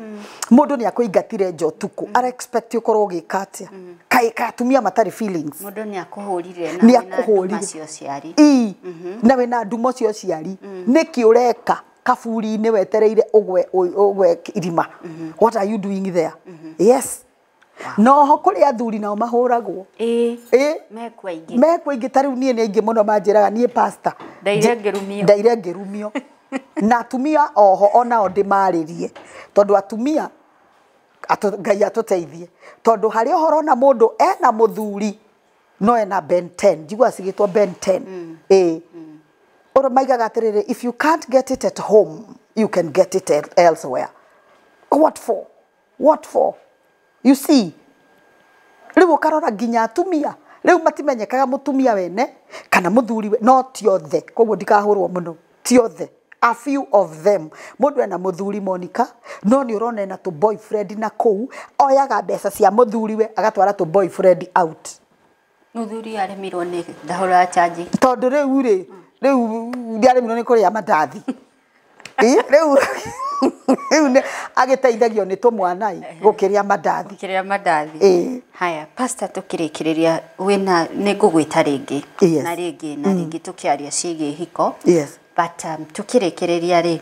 mundu ni akuingatire njotuku ara expect ukorwo gikatia kai katumia matari feelings mundu ni akuhurire ni akuhurire macio ciari na we na ndumo cio ciari niki ureka kaburi ni wetereire ugwe irima what are you doing there yes no ho kuri athuri nao mahuragwo mekwaingi tariu nie ni aingi muno manjiraga nie pastor ndairengerumio na atumia oho onao ndimaririe tondu atumia Ngai atuteithie tondu hari ohoro na mundu ena muthuri no ena Ben 10 njigua cigitwo Ben 10 oro maigaga atiriri if you can't get it at home you can get it elsewhere what for you see riu ukarora nginya atumia riu matimenyekaga mutumia wene kana muthuri no tiothe koguo ndikahurwo muno tiothe a few of them mundu ena muthuri Monica no ni urona ena to boyfriend na kou oyaga mbeca cia muthuri we agatwara to boyfriend out muthuri aremirwo ni ndahura charge tondu riu ndiaremirwo ni kuria mandathi riu agiteithagio ni tumwanai gukiria mandathi haya pastor tukirikiriria wina ni ngugwita ringi na ringi tukiaria ciigi hiko yes but tukirikiriria ri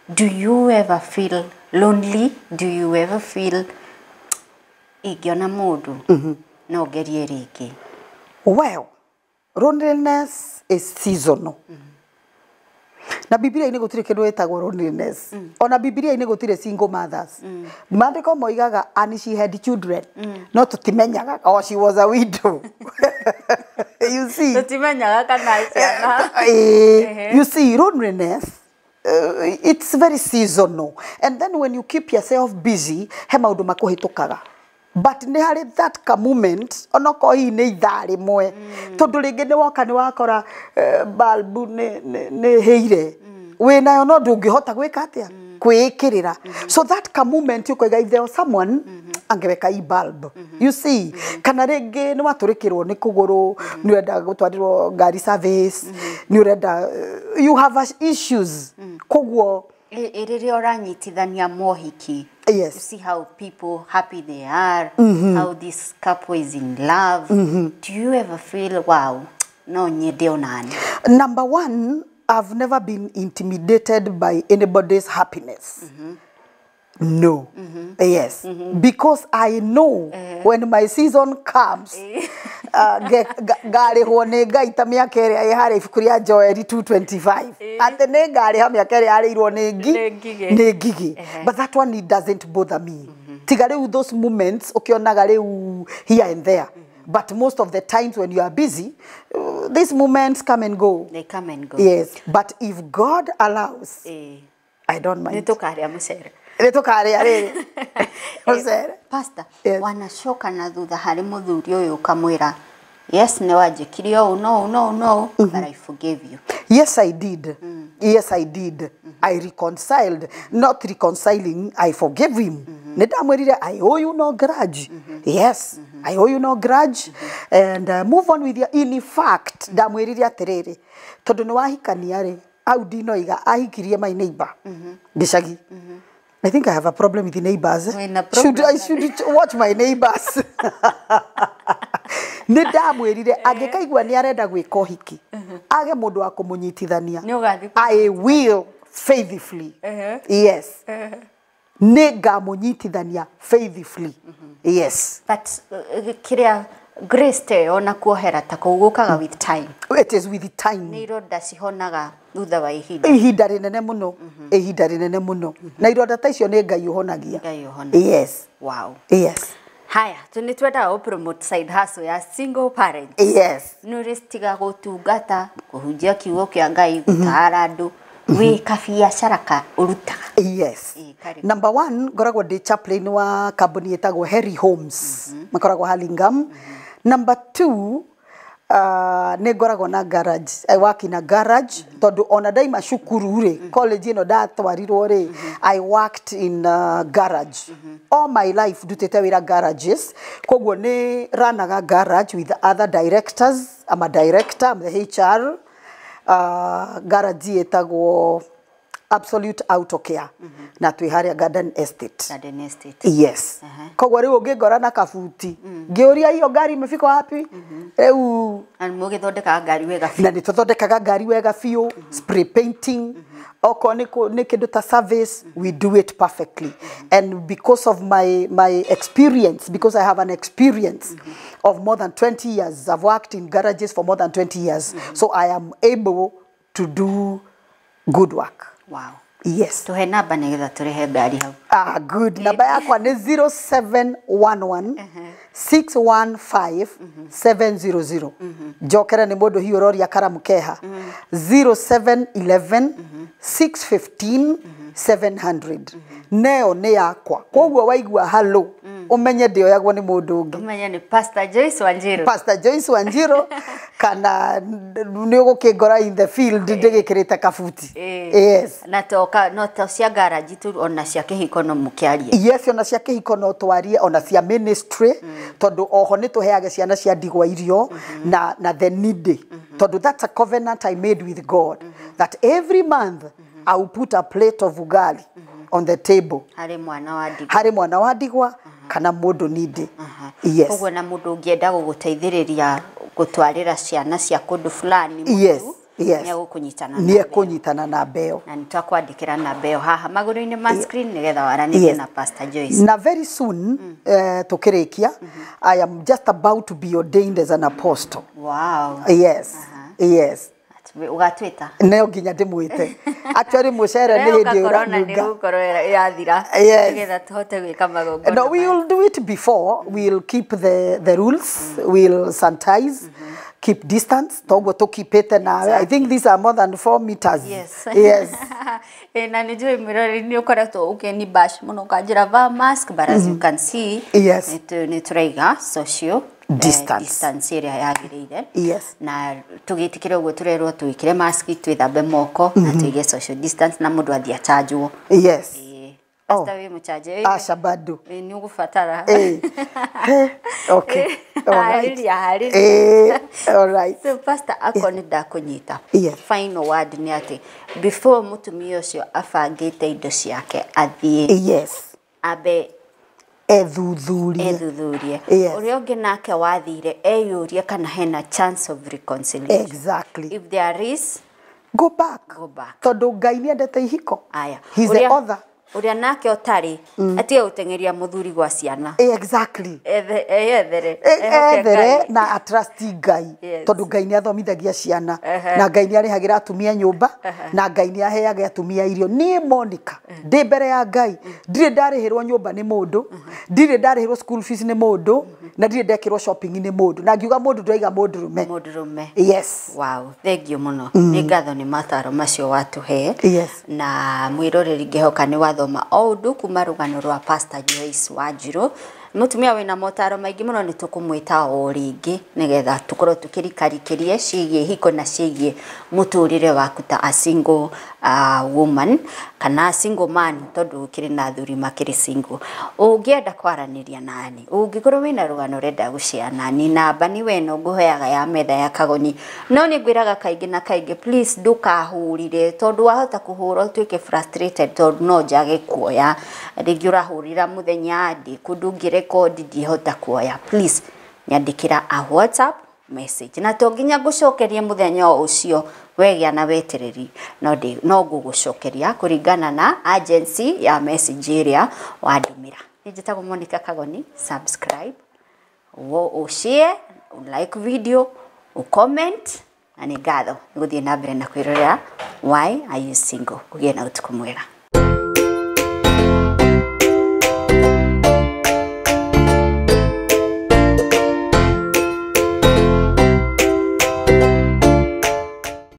do you ever feel lonely do you ever feel igiona mundu no gerie ringi well loneliness is seasonal na Biblia ini gutire kindu etagwo loneliness ona Biblia ini gutire single mothers mandiko moigaga and she had children no tutimenyaga or she was a widow you see tutimenyaga kana ciana you see loneliness it's very seasonal and then when you keep yourself busy he maundu makuhitukaga but ni hari that ka moment onoko hi ni ithari mwe tondu ringi ni woka ni wakora balbu ni heire we nayo no ndungihota gwika atia kwikirira so that ka moment ukoiga if there was someone angeweka i bulb you see kana ringi ni waturikirwo ni kuguru ni urenda gutwarirwo ngari service ni urenda you have issues kugwo iriri oranyitithania mohiki yes you see how people happy they are how this couple is in love do you ever feel wow no nyede onani number one I've never been intimidated by anybody's happiness no yes because I know when my season comes gari hone gaita miaka iri ihari ifukuria Joel 225 ate ne gari ha miaka iri ari irwo ne ngigi but that one it doesn't bother me tigare those moments ukionaga riu here and there but most of the times when you are busy these moments come and go they come and go yes but if God allows I don't mind nitukaria mucere pastor wanashoka na thutha hari muthuri uyu kamwira yes ne wajikirio no but I forgave you yes I did yes I did I reconciled not reconciling I forgave him nedamwerire I owe you no grudge yes I owe you no grudge and move on with your in fact damwerire atiriri tondu ni wahikania ri au dinoiga ahikirie my neighbor gicagi I think I have a problem with the neighbors. I should watch my neighbors. Nidamwirire agikaigwa ni arenda gwika uhiki. Age mundu wa kumunyitithania. I will faithfully. Yes. Nega munyitithania faithfully. Yes. But kiria grace te ona kuohera ta kugukaga with time. It is with the time. Ni ironda cihonaga thutha wa ihinda. Ihinda rinene muno. Ihinda rinene muno. Na ironda ta icio ni Ngai uhonagia. Yes. Wow. Yes. Haya, tunitwenda o promote side hustle ya single parent. Yes. Nuristiga gutungata, kuhunjia kiugo kia Ngai gutara andu. We kabiacara ka urutaga. Yes. Number 1 ngoragwo ndi chaplain wa company etagwo Harry Homes. Makoragwo Hurlingham. Number 2 nĩ ngoragwo na garage. I work in a garage. Tondu ona daima cukuru ri college ino ndatwarirwo ri I worked in a garage. All my life ndutite wira garages. Koguo ni ranaga garage with other directors. I'm a director, I'm the HR. Garage etagwo Absolute Auto Care. Na twi haria Garden Estate. Garden Estate. Yes. Koguo riu ngingora na kabuti. Ngiuria hiyo gari imefika wapi? Riu na mugithondeka ngari wega na ni tuthondekaga ngari wega fiu, spray painting. Oko ni kindu ta service, we do it perfectly. And because of my experience, because I have an experience of more than 20 years, I've worked in garages for more than 20 years. So I am able to do good work. Wow. Yes. Tuhe namba nigetha turehe ngari hau. Good. Namba yakwa ni 0711 615 700. Jokera ni mundu hiyo rori ya Karamukeha. 0711 615 700. Neo ni yakwa. Koguo waigua hello. Umenye ndio yagwa ni mundu ungi. Umenye ni Pastor Joyce Wanjiru. Pastor Joyce Wanjiru kana ni ugukingora in the field ndigikirite kabuti. Yes. Na toka no to cia garage tu ona cia kihiko no mukiarie. Yes, ona cia kihiko no twarie ona cia ministry tondu oho ni tuheage ciana cia ndigwa irio na the needy. Tondu that's a covenant I made with God that every month I will put a plate of ugali on the table. Hari mwana wa ndigwa kana mundu needy. Yes. Koguo na mundu ungienda guguteithiriria gutwarira ciana cia kundu fulani. Yes. Yes. Ni kunyitana na beo. Na nitwakwandikira na beo haha maguru-ini ma screen nigetha waranire na Pastor Joyce. Na very soon tukirikia I am just about to be ordained as an apostle. Wow. Yes. Yes. Ugatwita. Neo nginya ndimwite. Actually mucere ni hindi uranunga. Nigetha tuhote gwika magongona. No, we will do it before. We will keep the rules. We will sanitize. Keep distance. Togo to keep it now. I think these are more than 4 meters. Yes. Yes. Na nijue mirori ni ukoretwo ukeni bash muno kanjira va mask, but as you can see, yes, ni turaiga social distance area yagirire. Yes. Na tugitikire ugo turerwo tuikire mask, twithambe moko na tuige social distance na mundu athia chargewo. Yes. Pastor we muchaje. Asha bado. Ni ugufatara. Okay. All right. So Pastor akoni ndakunyita. Yes. Final word ni ati before mutumia ucio abangite indo ciake athie. Yes. Abe ethuthurie. Yes. Uria ungi nake wathire eyurie kana hena chance of reconciliation. Exactly. If there is, go back. Tondu Ngai ni endete ihiko. Aya. He's the author. Uria nake otari atie utengeria muthuri gwa ciana. Exactly. Ethere na atrasti Ngai. Tondu Ngai ni athomithagia ciana na Ngai ni arihagira atumia nyumba na Ngai ni aheaga atumia irio. Ni Monica ndi mbere ya Ngai ndire ndarihirwo nyumba ni mundu, ndire ndarihirwo school fees ni mundu, na ndire ndekirwo shopping ni mundu, na ngiuga mundu ndaiga mundurume. Yes. Wow, thank you muno. Ni ngatho ni mataro macio watuhe. Yes. Na mwiroreri ngihoka ni watho ma odu kuma rugano rwa Pastor Joyce Wanjiru. Mutumia wina motaro maingi muno ni tukumwita o ringi nigetha tukorwo tukirikarikirie cigie hiko na cigie muturire waku ta a single woman kana single man tondu kiri na thuri makiri single. Ungienda kwaraniria nani, ungikorwo wina rugano renda gucia nani, namba ni weno nguheaga ya metha ya Kagoni. No ni ngwiraga kaingi na kaingi, please ndukahurire tondu wahota kuhura tuike frustrated tondu no njage kuoya ringi urahurira muthenya ndi kundungire kodi ndihota kuoya. Please nyandikira a WhatsApp message na tonginya gucokeria muthenya ucio wegia na wetereri no gugucokeria kuringana na agency ya message area wadumira. Nijitago Monica Kagoni. Subscribe, share, like video, comment na nigatho nguthie na mbere na kwirorera Why Are You Single. Ugie na utuku mwega.